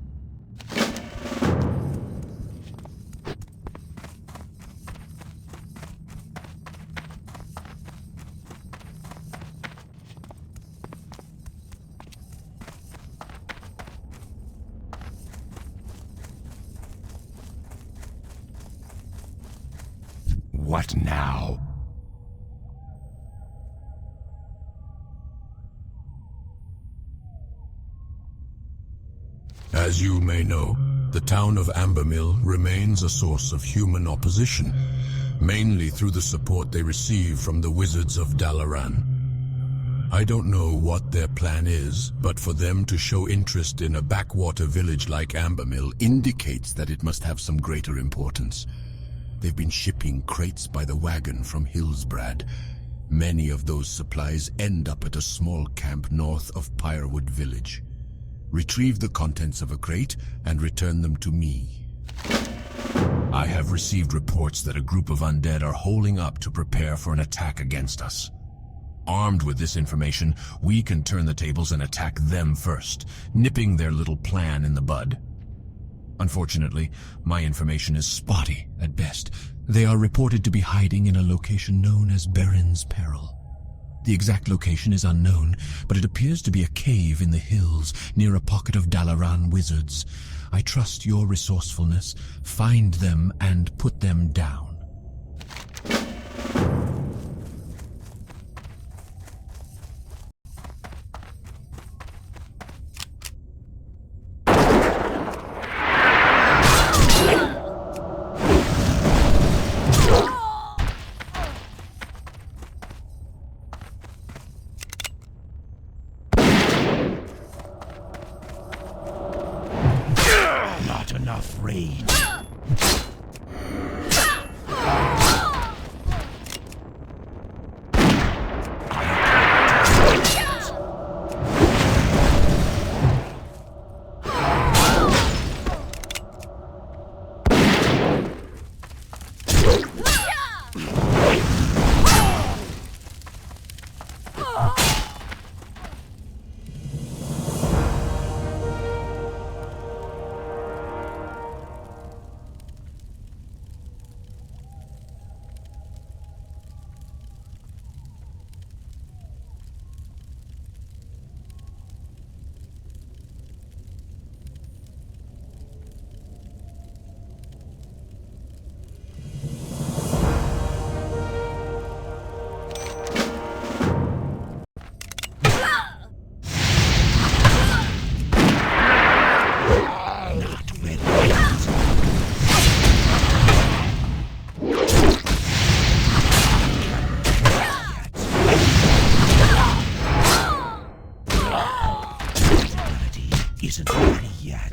What now? As you may know, the town of Ambermill remains a source of human opposition, mainly through the support they receive from the wizards of Dalaran. I don't know what their plan is, but for them to show interest in a backwater village like Ambermill indicates that it must have some greater importance. They've been shipping crates by the wagon from Hillsbrad. Many of those supplies end up at a small camp north of Pyrewood Village. Retrieve the contents of a crate and return them to me. I have received reports that a group of undead are holding up to prepare for an attack against us. Armed with this information, we can turn the tables and attack them first, nipping their little plan in the bud. Unfortunately, my information is spotty at best. They are reported to be hiding in a location known as Barrens Peril. The exact location is unknown, but it appears to be a cave in the hills near a pocket of Dalaran wizards. I trust your resourcefulness. Find them and put them down. Enough rage. Isn't ready yet.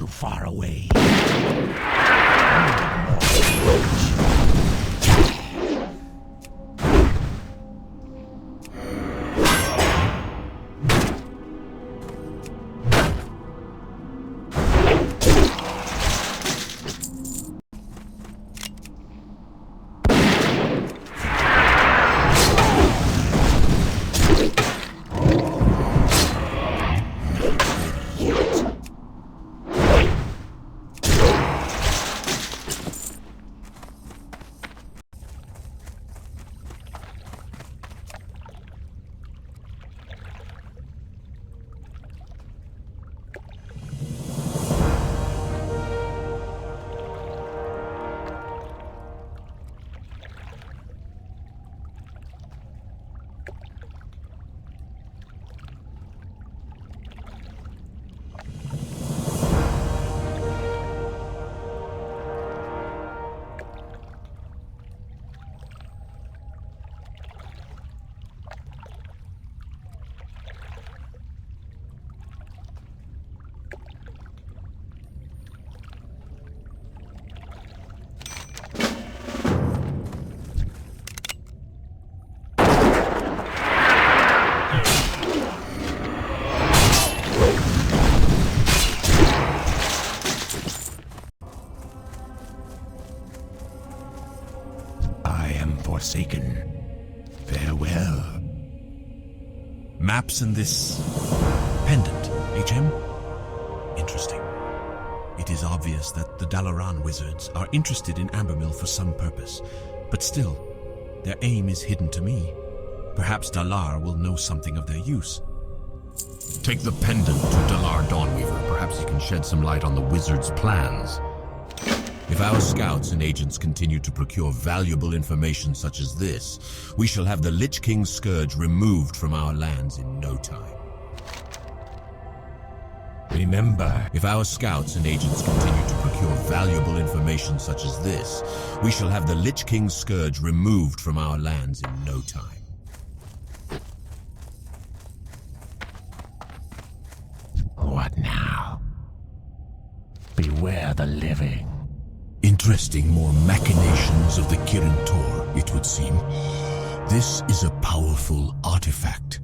Far away. Forsaken. Farewell. Maps and this pendant, HM? Interesting. It is obvious that the Dalaran wizards are interested in Ambermill for some purpose, but still, their aim is hidden to me. Perhaps Dalar will know something of their use. Take the pendant to Dalar Dawnweaver. Perhaps he can shed some light on the wizard's plans. If our scouts and agents continue to procure valuable information such as this, we shall have the Lich King's scourge removed from our lands in no time. Remember, if our scouts and agents continue to procure valuable information such as this, we shall have the Lich King's scourge removed from our lands in no time. What now? Beware the living. Interesting more machinations of the Kirin Tor, it would seem. This is a powerful artifact.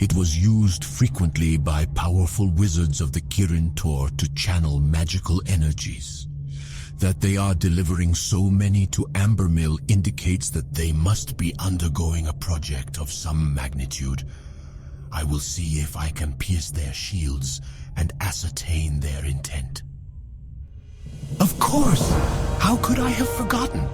It was used frequently by powerful wizards of the Kirin Tor to channel magical energies. That they are delivering so many to Ambermill indicates that they must be undergoing a project of some magnitude. I will see if I can pierce their shields and ascertain their intent. Of course! How could I have forgotten?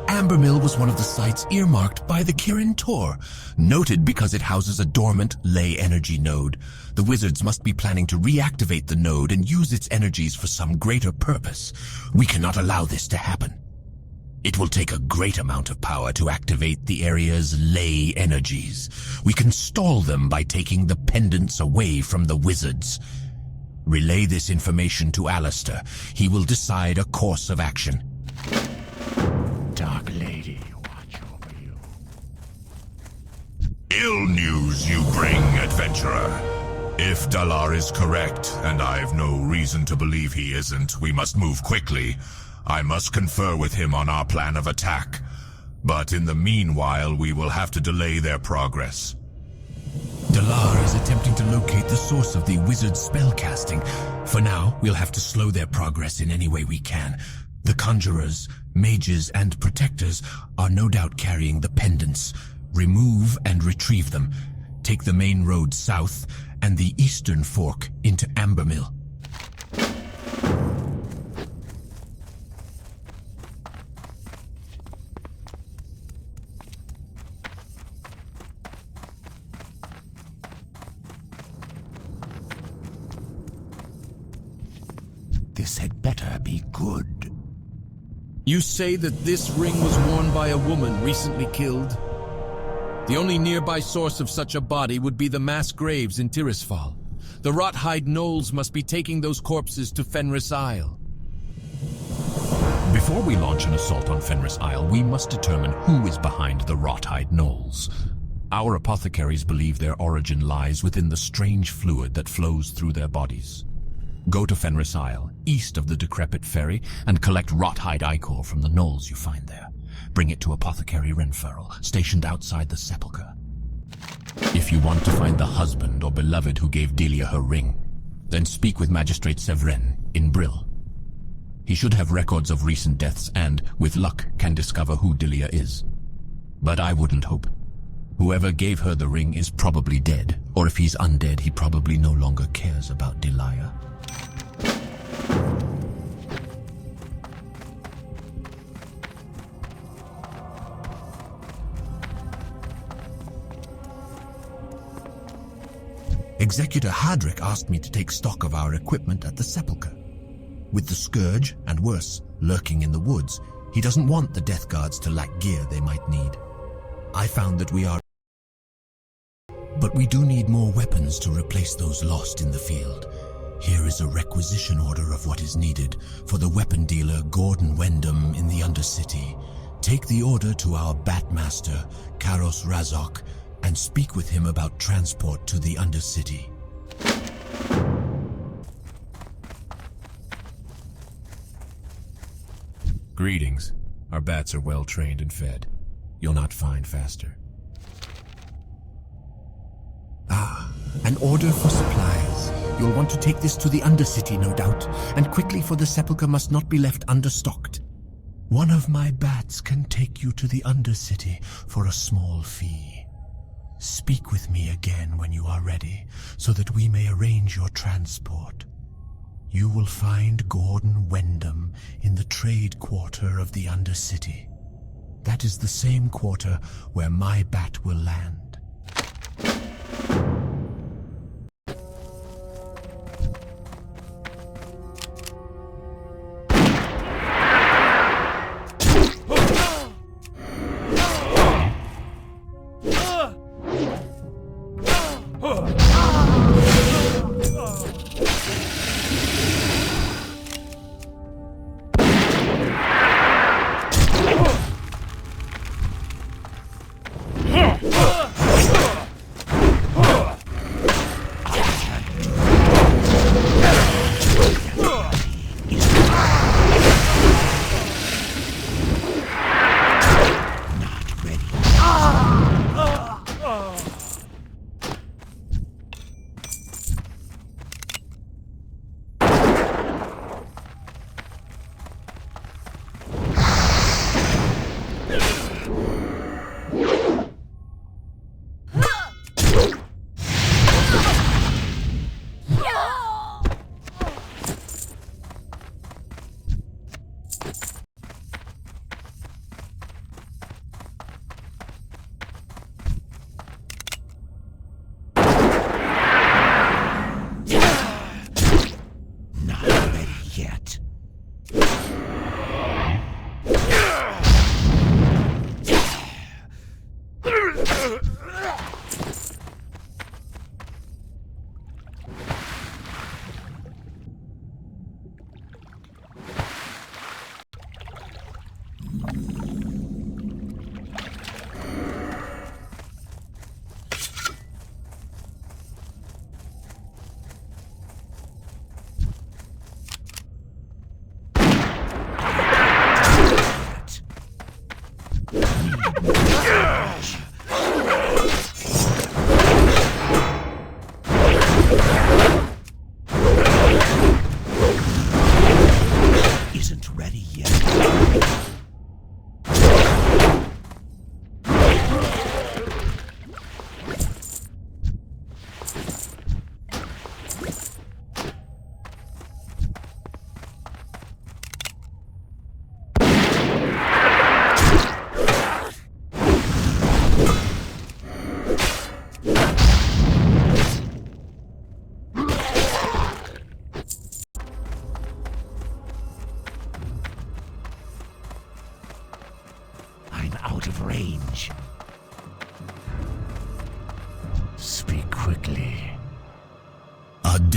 Ambermill was one of the sites earmarked by the Kirin Tor, noted because it houses a dormant ley energy node. The wizards must be planning to reactivate the node and use its energies for some greater purpose. We cannot allow this to happen. It will take a great amount of power to activate the area's ley energies. We can stall them by taking the pendants away from the wizards. Relay this information to Alistair. He will decide a course of action. Dark Lady, watch over you. Ill news you bring, adventurer. If Dalar is correct, and I've no reason to believe he isn't, we must move quickly. I must confer with him on our plan of attack. But in the meanwhile, we will have to delay their progress. Dalar is attempting to locate the source of the wizard's spellcasting. For now, we'll have to slow their progress in any way we can. The conjurers, mages, and protectors are no doubt carrying the pendants. Remove and retrieve them. Take the main road south and the eastern fork into Ambermill. This had better be good. You say that this ring was worn by a woman recently killed? The only nearby source of such a body would be the mass graves in Tirisfal. The Rothhide Knolls must be taking those corpses to Fenris Isle. Before we launch an assault on Fenris Isle, we must determine who is behind the Rothhide Knolls. Our apothecaries believe their origin lies within the strange fluid that flows through their bodies. Go to Fenris Isle, east of the decrepit ferry, and collect Rothhide ichor from the knolls you find there. Bring it to Apothecary Renfurl, stationed outside the sepulchre. If you want to find the husband or beloved who gave Delia her ring, then speak with Magistrate Sevren in Brill. He should have records of recent deaths and, with luck, can discover who Delia is. But I wouldn't hope. Whoever gave her the ring is probably dead, or if he's undead, he probably no longer cares about Delia. Executor Hadrick asked me to take stock of our equipment at the sepulchre. With the scourge, and worse, lurking in the woods, he doesn't want the Death Guards to lack gear they might need. I found that we are... But we do need more weapons to replace those lost in the field. Here is a requisition order of what is needed for the weapon dealer Gordon Wyndham in the Undercity. Take the order to our Batmaster, Karos Razok, and speak with him about transport to the Undercity. Greetings. Our bats are well trained and fed. You'll not find faster. Ah, an order for supplies. You'll want to take this to the Undercity, no doubt, and quickly, for the sepulchre must not be left understocked. One of my bats can take you to the Undercity for a small fee. Speak with me again when you are ready, so that we may arrange your transport. You will find Gordon Wyndham in the trade quarter of the Undercity. That is the same quarter where my bat will land.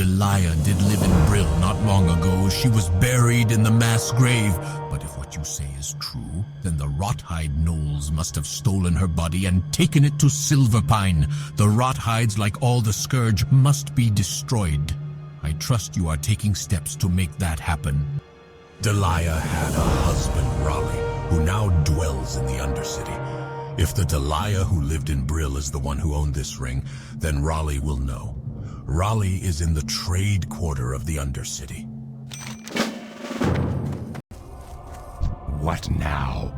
Delia did live in Brill not long ago. She was buried in the mass grave. But if what you say is true, then the Rothide gnolls must have stolen her body and taken it to Silverpine. The Rothides, like all the Scourge, must be destroyed. I trust you are taking steps to make that happen. Delia had a husband, Raleigh, who now dwells in the Undercity. If the Delia who lived in Brill is the one who owned this ring, then Raleigh will know. Raleigh is in the trade quarter of the Undercity. What now?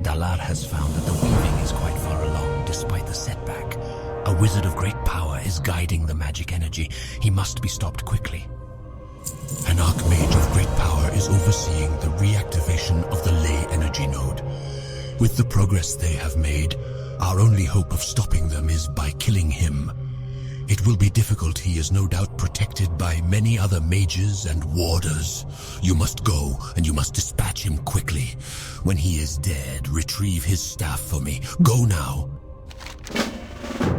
Dalar has found that the weaving is quite far along, despite the setback. A wizard of great power is guiding the magic energy. He must be stopped quickly. An archmage of great power is overseeing the reactivation of the ley energy node. With the progress they have made, our only hope of stopping them is by killing him. It will be difficult. He is no doubt protected by many other mages and warders. You must go, and you must dispatch him quickly. When he is dead, retrieve his staff for me. Go now.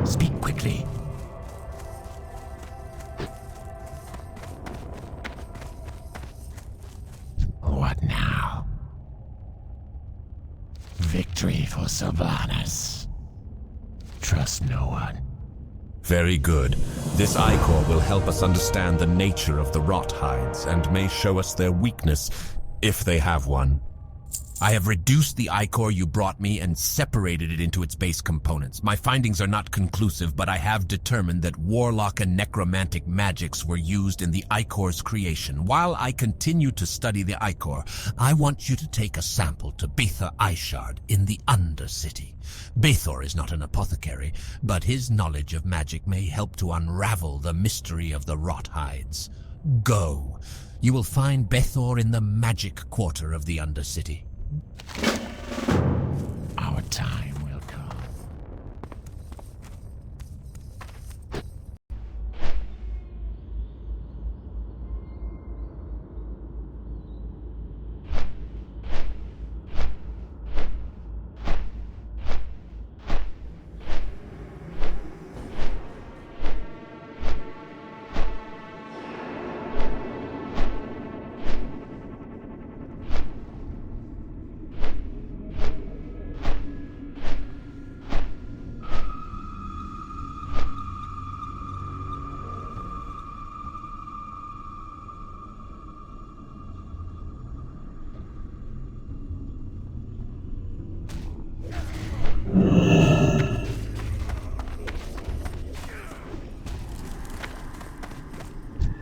Speak quickly. What now? Victory for Sylvanas. Trust no one. Very good. This ichor will help us understand the nature of the Rothides and may show us their weakness, if they have one. I have reduced the ichor you brought me and separated it into its base components. My findings are not conclusive, but I have determined that warlock and necromantic magics were used in the ichor's creation. While I continue to study the ichor, I want you to take a sample to Bathor Ishard in the Undercity. Bathor is not an apothecary, but his knowledge of magic may help to unravel the mystery of the rot hides. Go. You will find Bathor in the magic quarter of the Undercity. Our time will come.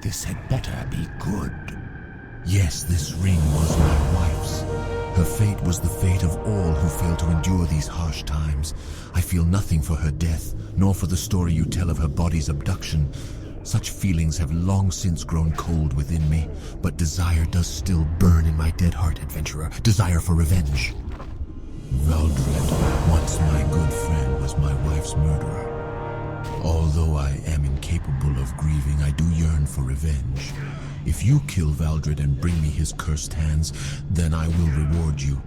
This had better be good. Yes, this ring was my wife's. Her fate was the fate of all who failed to endure these harsh times. I feel nothing for her death, nor for the story you tell of her body's abduction. Such feelings have long since grown cold within me, but desire does still burn in my dead heart, adventurer. Desire for revenge. Valdred, once my good friend, was my wife's murderer. Although I am incapable of grieving, I do yearn for revenge. If you kill Valdred and bring me his cursed hands, then I will reward you.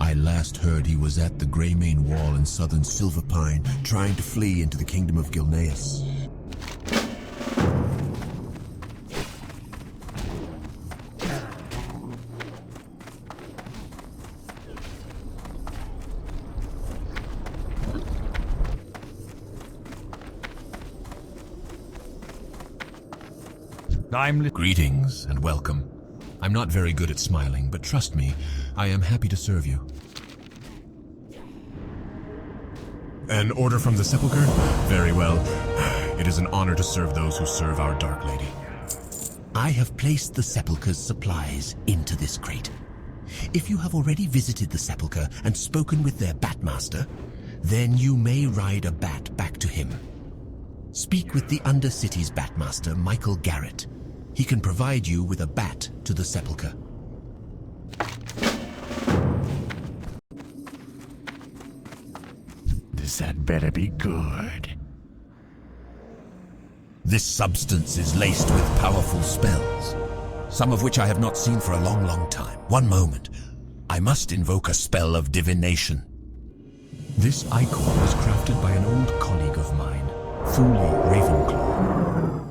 I last heard he was at the Greymane Wall in southern Silverpine, trying to flee into the kingdom of Gilneas. Greetings and welcome. I'm not very good at smiling, but trust me, I am happy to serve you. An order from the Sepulchre? Very well. It is an honor to serve those who serve our Dark Lady. I have placed the Sepulchre's supplies into this crate. If you have already visited the Sepulchre and spoken with their Batmaster, then you may ride a bat back to him. Speak with the Undercity's Batmaster, Michael Garrett. He can provide you with a bat to the Sepulchre. This had better be good. This substance is laced with powerful spells, some of which I have not seen for a long, long time. One moment. I must invoke a spell of divination. This ichor was crafted by an old colleague of mine, Thule Ravenclaw.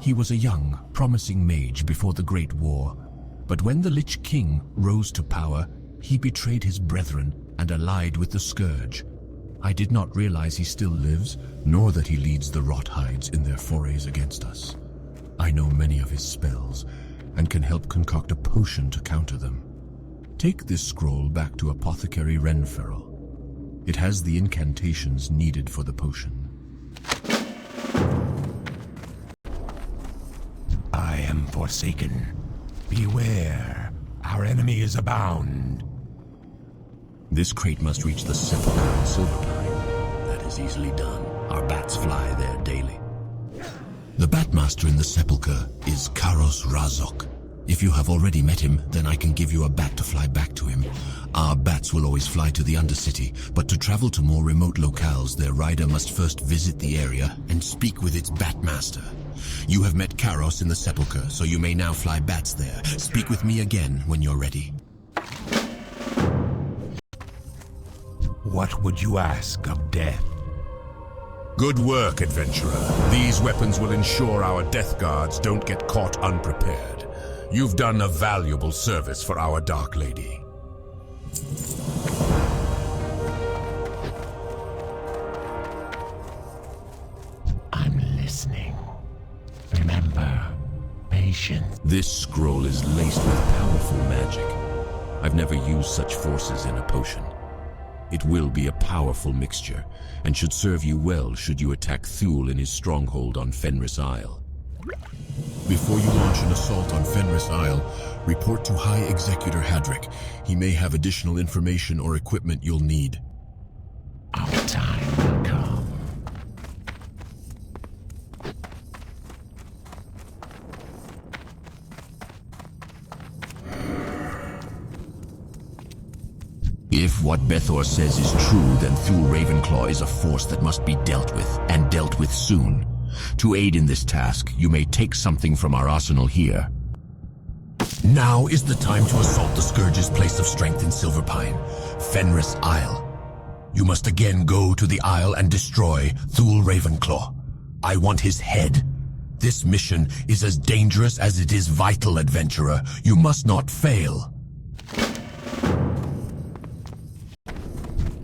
He was a young, promising mage before the Great War, but when the Lich King rose to power, he betrayed his brethren and allied with the Scourge. I did not realize he still lives, nor that he leads the Rot Hides in their forays against us. I know many of his spells, and can help concoct a potion to counter them. Take this scroll back to Apothecary Renferal. It has the incantations needed for the potion. I am forsaken. Beware, our enemy is abound. This crate must reach the Sepulchre in Silverpine. That is easily done. Our bats fly there daily. The Batmaster in the Sepulchre is Karos Razok. If you have already met him, then I can give you a bat to fly back to him. Our bats will always fly to the Undercity, but to travel to more remote locales, their rider must first visit the area and speak with its Batmaster. You have met Karos in the Sepulchre, so you may now fly bats there. Speak with me again when you're ready. What would you ask of death? Good work, adventurer. These weapons will ensure our death guards don't get caught unprepared. You've done a valuable service for our Dark Lady. I'm listening. Remember, patience. This scroll is laced with powerful magic. I've never used such forces in a potion. It will be a powerful mixture, and should serve you well should you attack Thule in his stronghold on Fenris Isle. Before you launch an assault on Fenris Isle, report to High Executor Hadrick. He may have additional information or equipment you'll need. Our time will come. If what Bethor says is true, then Thule Ravenclaw is a force that must be dealt with, and dealt with soon. To aid in this task, you may take something from our arsenal here. Now is the time to assault the Scourge's place of strength in Silverpine, Fenris Isle. You must again go to the Isle and destroy Thule Ravenclaw. I want his head. This mission is as dangerous as it is vital, adventurer. You must not fail.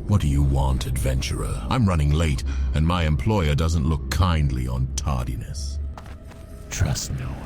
What do you want, adventurer? I'm running late, and my employer doesn't look kindly on tardiness. Trust no one.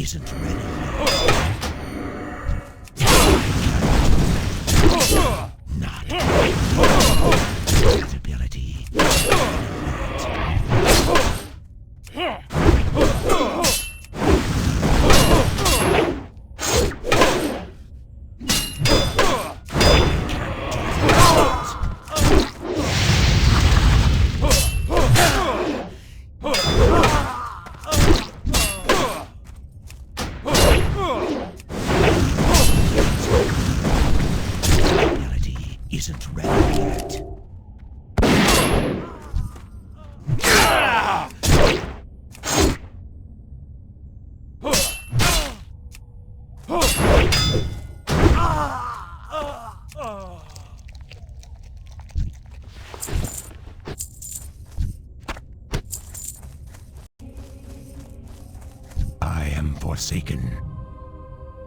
Isn't ready yet. Not ready. His ability isn't ready yet. I am forsaken.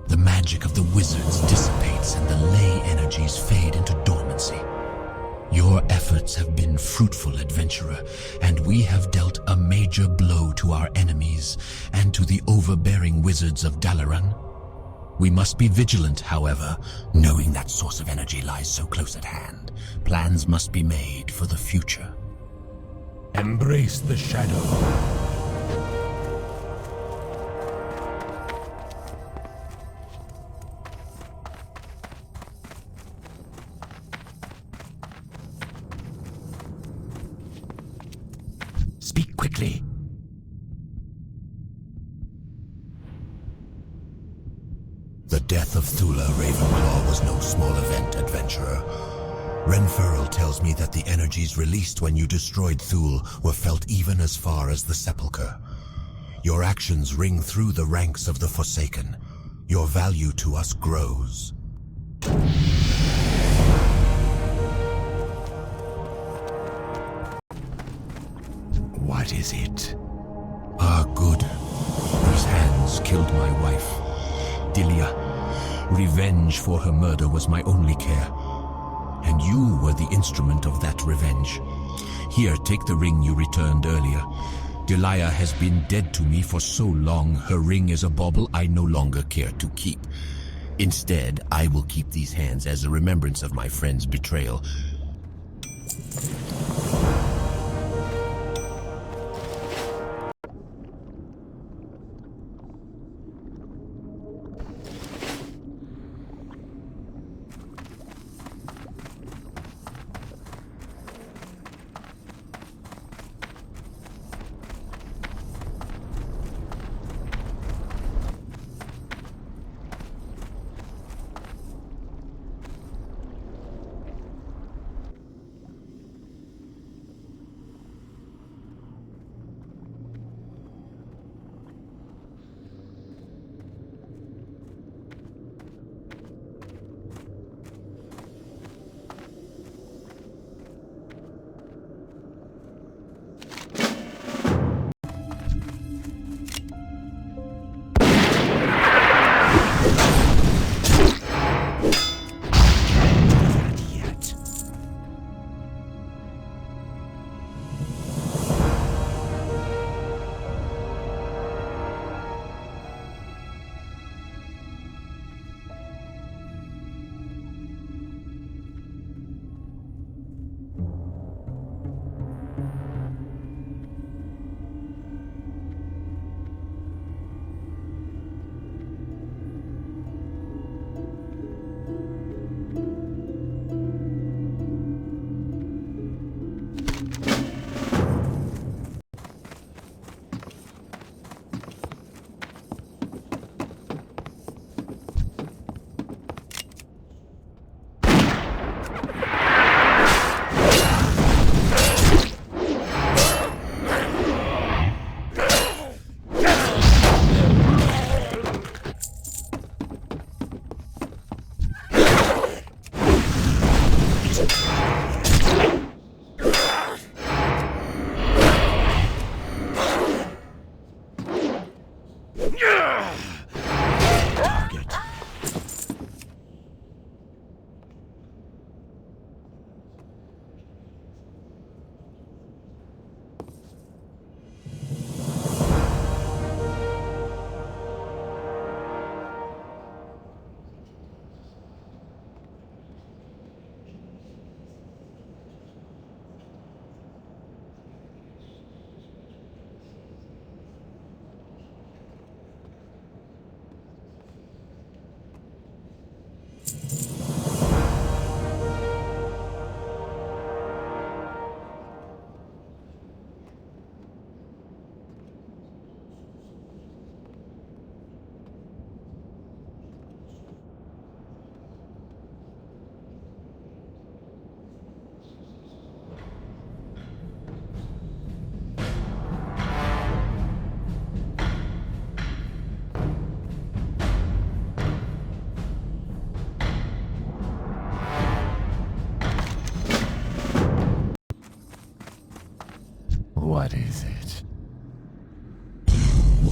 The magic of the wizards dissipates and the ley energies fade into dormancy. Your efforts have been fruitful, adventurer, and we have dealt a major blow to our enemies and to the overbearing wizards of Dalaran. We must be vigilant, however, knowing that source of energy lies so close at hand. Plans must be made for the future. Embrace the shadow. Speak quickly. The death of Thula Ravenclaw was no small event, adventurer. Renfurl tells me that the energies released when you destroyed Thule were felt even as far as the Sepulchre. Your actions ring through the ranks of the Forsaken. Your value to us grows. What is it? Ah, good. These hands killed my wife, Dilia. Revenge for her murder was my only care. And you were the instrument of that revenge. Here, take the ring you returned earlier. Delia has been dead to me for so long, her ring is a bauble I no longer care to keep. Instead, I will keep these hands as a remembrance of my friend's betrayal.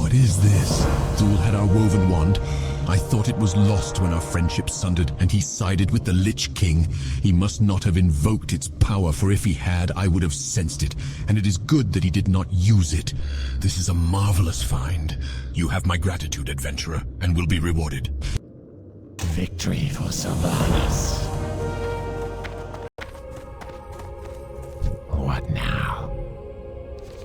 What is this? Thul had our woven wand. I thought it was lost when our friendship sundered, and he sided with the Lich King. He must not have invoked its power, for if he had, I would have sensed it, and it is good that he did not use it. This is a marvelous find. You have my gratitude, adventurer, and will be rewarded. Victory for Sylvanas. What now?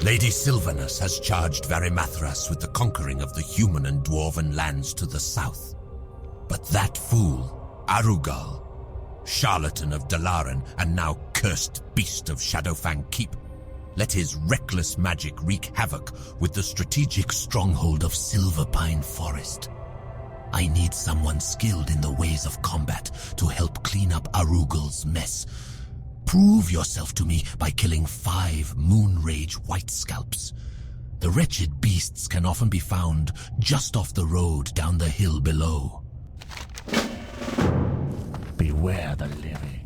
Lady Sylvanas has charged Varimathras with the conquering of the human and dwarven lands to the south. But that fool, Arugal, charlatan of Dalaran and now cursed beast of Shadowfang Keep, let his reckless magic wreak havoc with the strategic stronghold of Silverpine Forest. I need someone skilled in the ways of combat to help clean up Arugal's mess. Prove yourself to me by killing 5 Moonrage White Scalps. The wretched beasts can often be found just off the road down the hill below. Beware the living.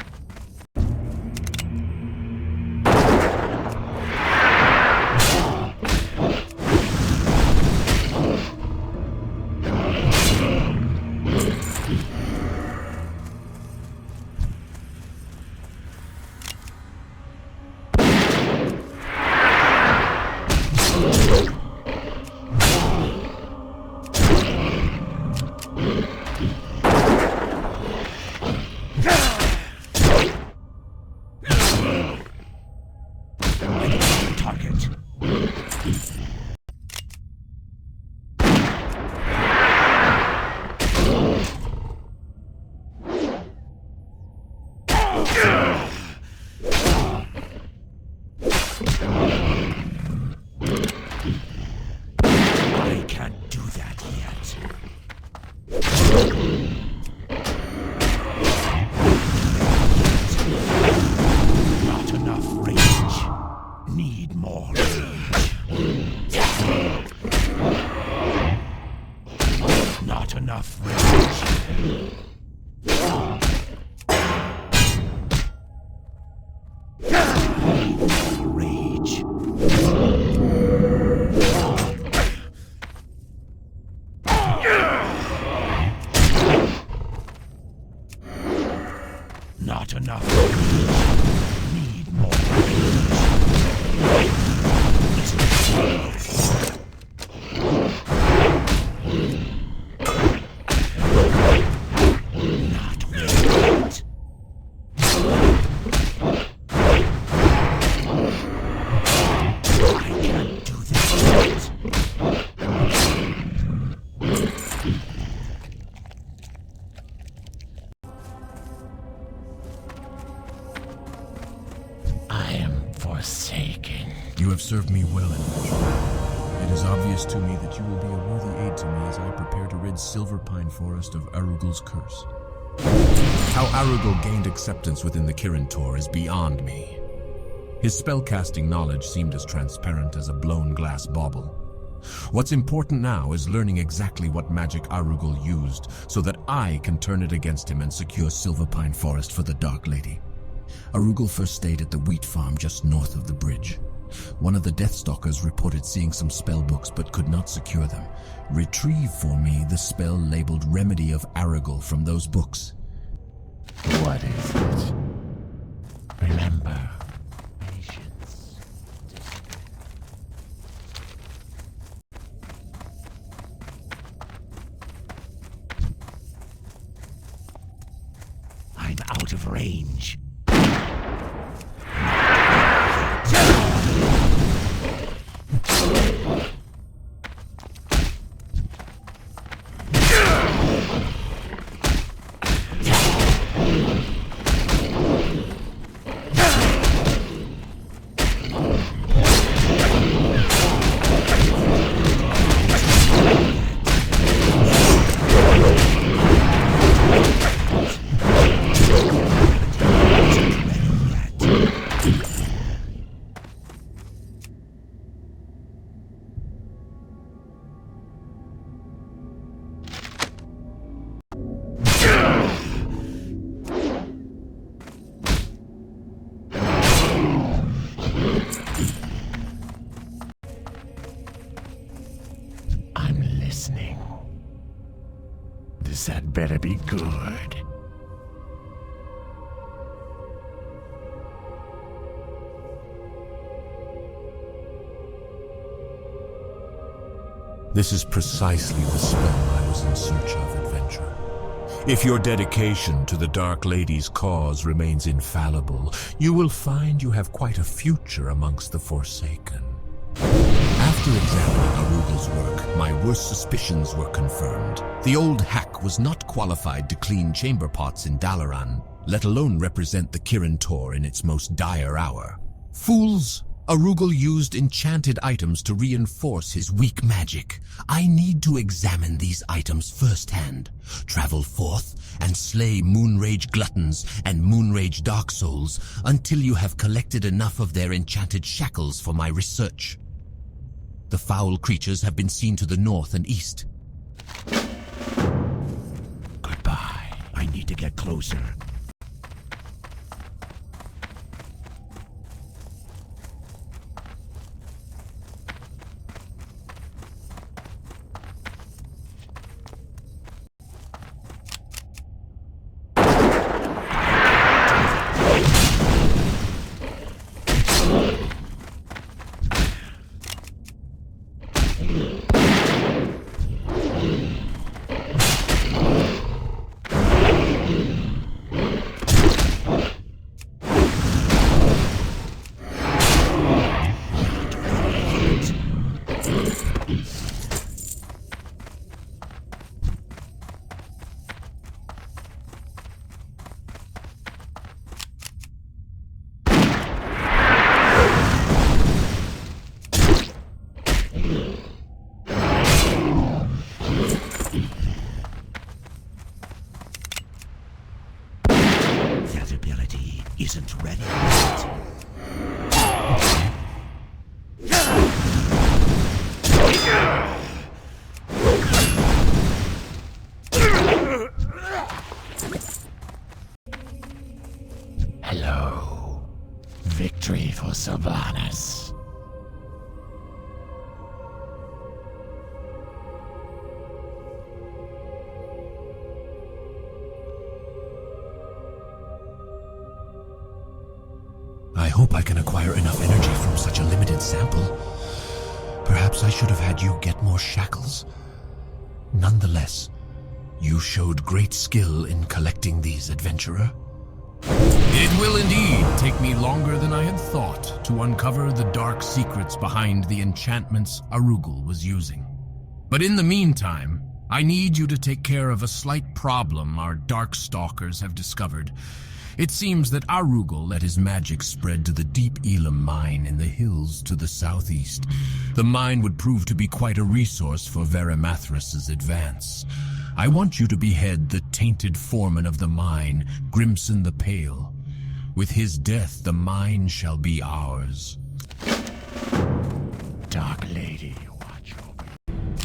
Not enough. Need more. Not wait. I can't do this yet. Forsaken. You have served me well, adventurer. It is obvious to me that you will be a worthy aid to me as I prepare to rid Silverpine Forest of Arugal's curse. How Arugal gained acceptance within the Kirin Tor is beyond me. His spellcasting knowledge seemed as transparent as a blown glass bauble. What's important now is learning exactly what magic Arugal used so that I can turn it against him and secure Silverpine Forest for the Dark Lady. Arugal first stayed at the wheat farm just north of the bridge. One of the Deathstalkers reported seeing some spell books but could not secure them. Retrieve for me the spell labeled Remedy of Arugal from those books. What is it? Remember, patience. I'm out of range. listening. This had better be good. This is precisely the spell I was in search of, adventurer. If your dedication to the Dark Lady's cause remains infallible, you will find you have quite a future amongst the Forsaken. After examining Arugal's work, my worst suspicions were confirmed. The old hack was not qualified to clean chamber pots in Dalaran, let alone represent the Kirin Tor in its most dire hour. Fools! Arugal used enchanted items to reinforce his weak magic. I need to examine these items firsthand, travel forth, and slay Moonrage gluttons and Moonrage dark souls until you have collected enough of their enchanted shackles for my research. The foul creatures have been seen to the north and east. Goodbye. I need to get closer. Isn't ready yet. Hello. Victory for Sylvanas. I hope I can acquire enough energy from such a limited sample. Perhaps I should have had you get more shackles. Nonetheless, you showed great skill in collecting these, adventurer. It will indeed take me longer than I had thought to uncover the dark secrets behind the enchantments Arugal was using. But in the meantime, I need you to take care of a slight problem our dark stalkers have discovered. It seems that Arugal let his magic spread to the deep Elam mine in the hills to the southeast. The mine would prove to be quite a resource for Verimathras' advance. I want you to behead the tainted foreman of the mine, Grimson the Pale. With his death, the mine shall be ours. Dark Lady, watch over you.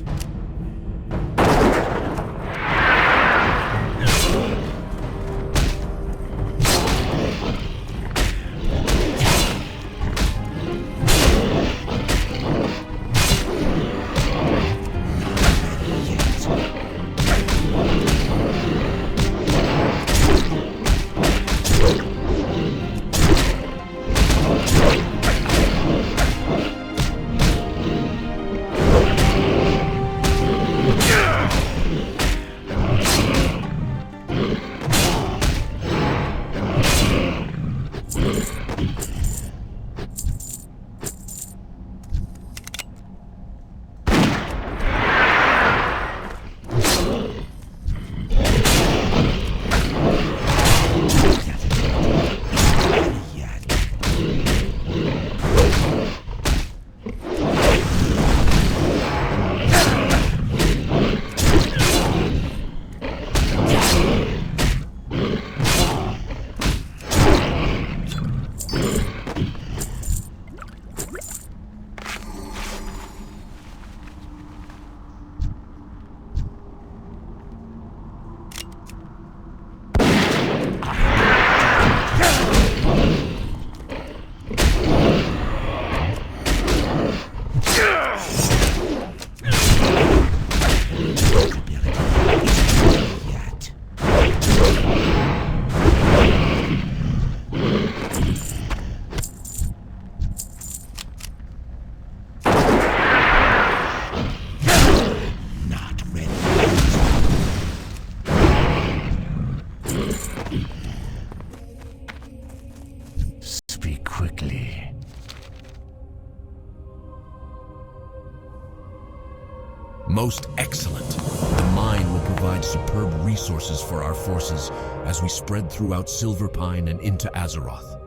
Most excellent. The mine will provide superb resources for our forces as we spread throughout Silverpine and into Azeroth.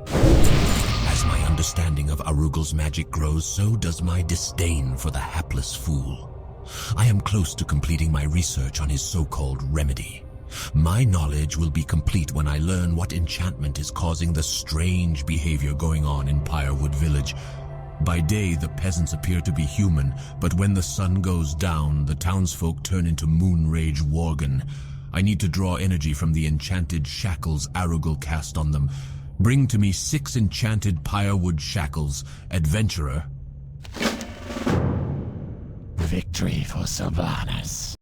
As my understanding of Arugal's magic grows, so does my disdain for the hapless fool. I am close to completing my research on his so-called remedy. My knowledge will be complete when I learn what enchantment is causing the strange behavior going on in Pyrewood Village. By day, the peasants appear to be human, but when the sun goes down, the townsfolk turn into Moonrage Worgen. I need to draw energy from the enchanted shackles Arugal cast on them. Bring to me 6 enchanted Pyrewood shackles, adventurer. Victory for Sylvanas.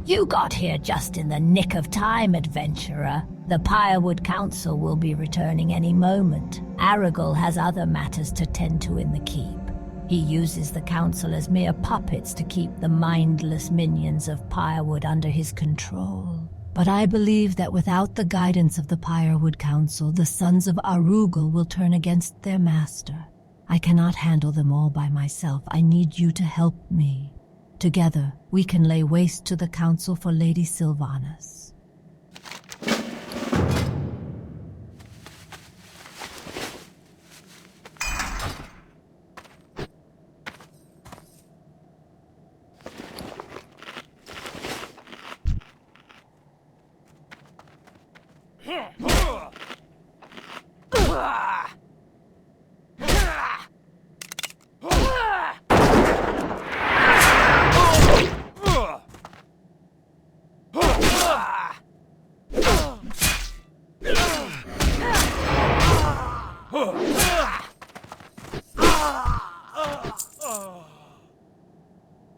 You got here just in the nick of time, adventurer. The Pyrewood Council will be returning any moment. Arugal has other matters to tend to in the keep. He uses the council as mere puppets to keep the mindless minions of Pyrewood under his control. But I believe that without the guidance of the Pyrewood Council, the Sons of Arugal will turn against their master. I cannot handle them all by myself. I need you to help me. Together, we can lay waste to the council for Lady Sylvanas.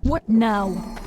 What now?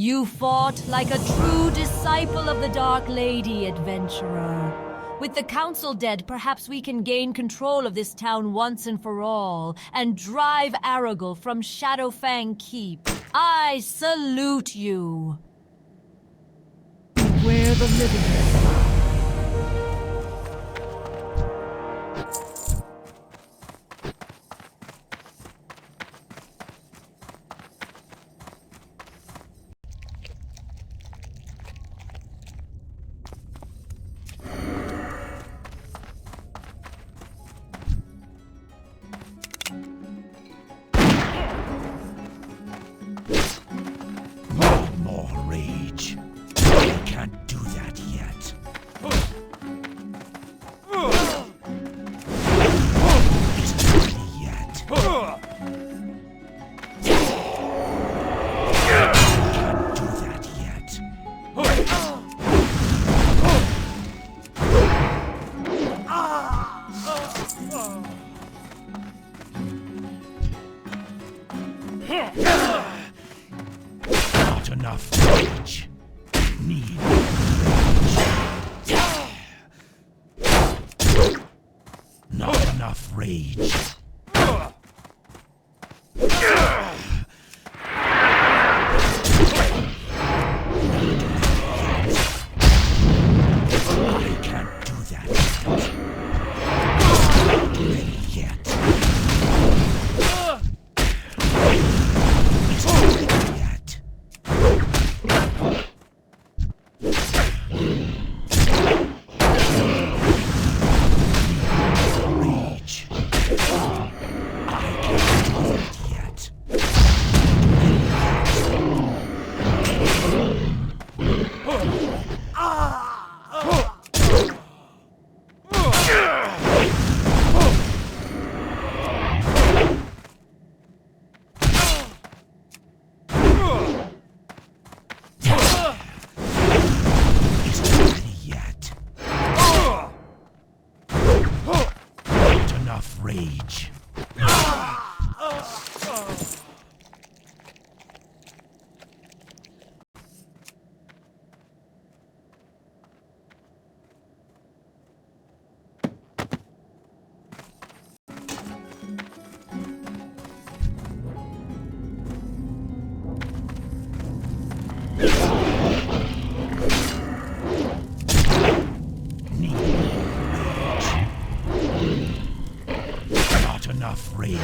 You fought like a true disciple of the Dark Lady, adventurer. With the Council dead, perhaps we can gain control of this town once and for all, and drive Arugal from Shadowfang Keep. I salute you. Beware the living. Not enough rage. Need rage. Not enough rage. I can't do that yet. Ready yet. Rage. Enough rage.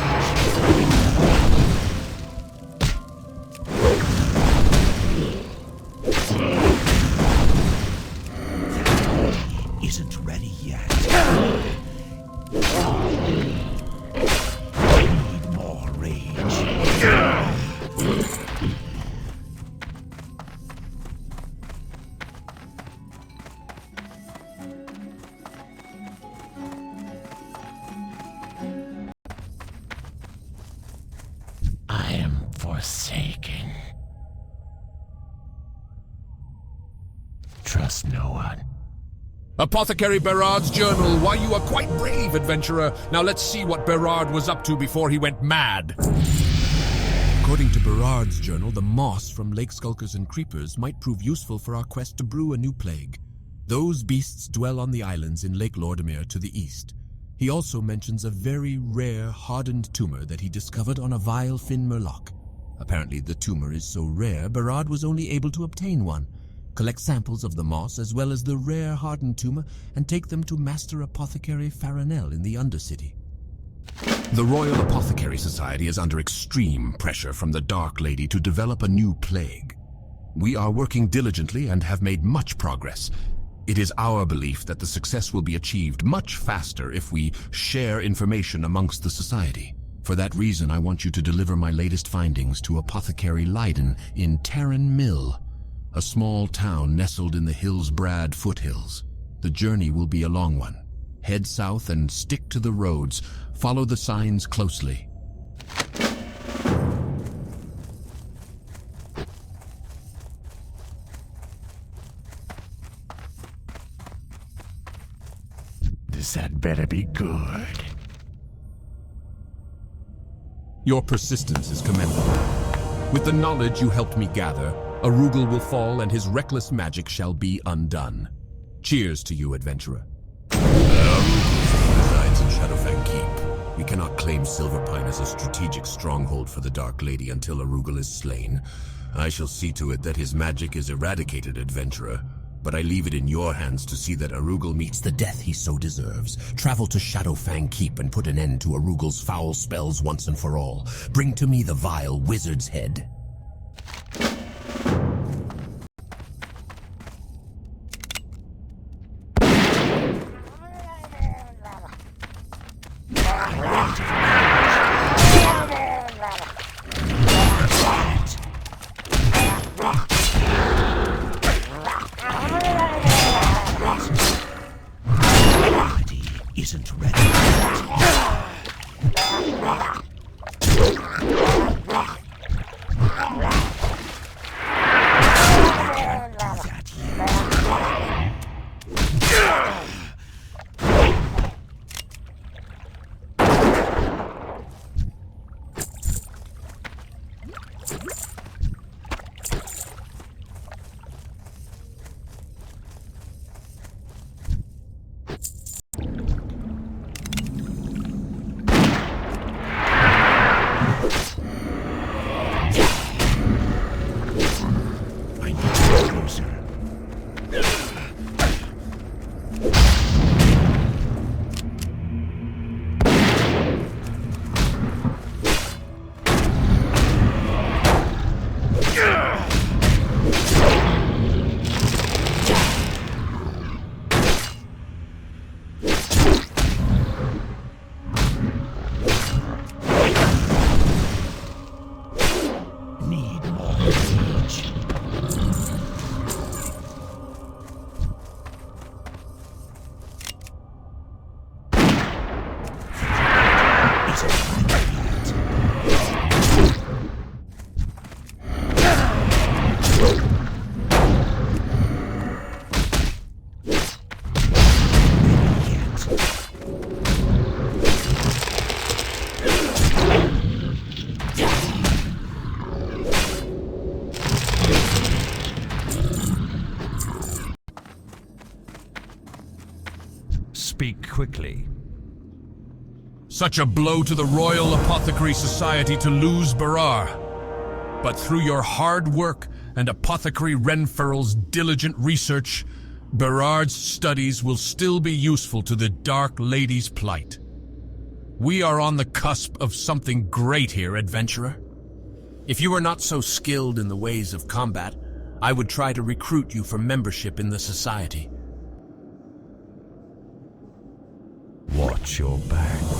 Isn't ready yet. Need more rage. Forsaken. Trust no one. Apothecary Berard's journal. Why, you are quite brave, adventurer. Now let's see what Berard was up to before he went mad. According to Berard's journal, the moss from lake skulkers and creepers might prove useful for our quest to brew a new plague. Those beasts dwell on the islands in Lake Lordimere to the east. He also mentions a very rare hardened tumor that he discovered on a vile Fin Murloc. Apparently the tumor is so rare, Berard was only able to obtain one. Collect samples of the moss as well as the rare hardened tumor and take them to Master Apothecary Farinell in the Undercity. The Royal Apothecary Society is under extreme pressure from the Dark Lady to develop a new plague. We are working diligently and have made much progress. It is our belief that the success will be achieved much faster if we share information amongst the Society. For that reason, I want you to deliver my latest findings to Apothecary Leiden in Terran Mill, a small town nestled in the Hillsbrad foothills. The journey will be a long one. Head south and stick to the roads. Follow the signs closely. This had better be good. Your persistence is commendable. With the knowledge you helped me gather, Arugal will fall and his reckless magic shall be undone. Cheers to you, adventurer. Arugal resides in Shadowfang Keep. We cannot claim Silverpine as a strategic stronghold for the Dark Lady until Arugal is slain. I shall see to it that his magic is eradicated, adventurer. But I leave it in your hands to see that Arugal meets the death he so deserves. Travel to Shadowfang Keep and put an end to Arugal's foul spells once and for all. Bring to me the vile wizard's head. Isn't ready yet. Speak quickly. Such a blow to the Royal Apothecary Society to lose Barrar. But through your hard work and Apothecary Renfurl's diligent research, Barrard's studies will still be useful to the Dark Lady's plight. We are on the cusp of something great here, adventurer. If you are not so skilled in the ways of combat, I would try to recruit you for membership in the society. Watch your back.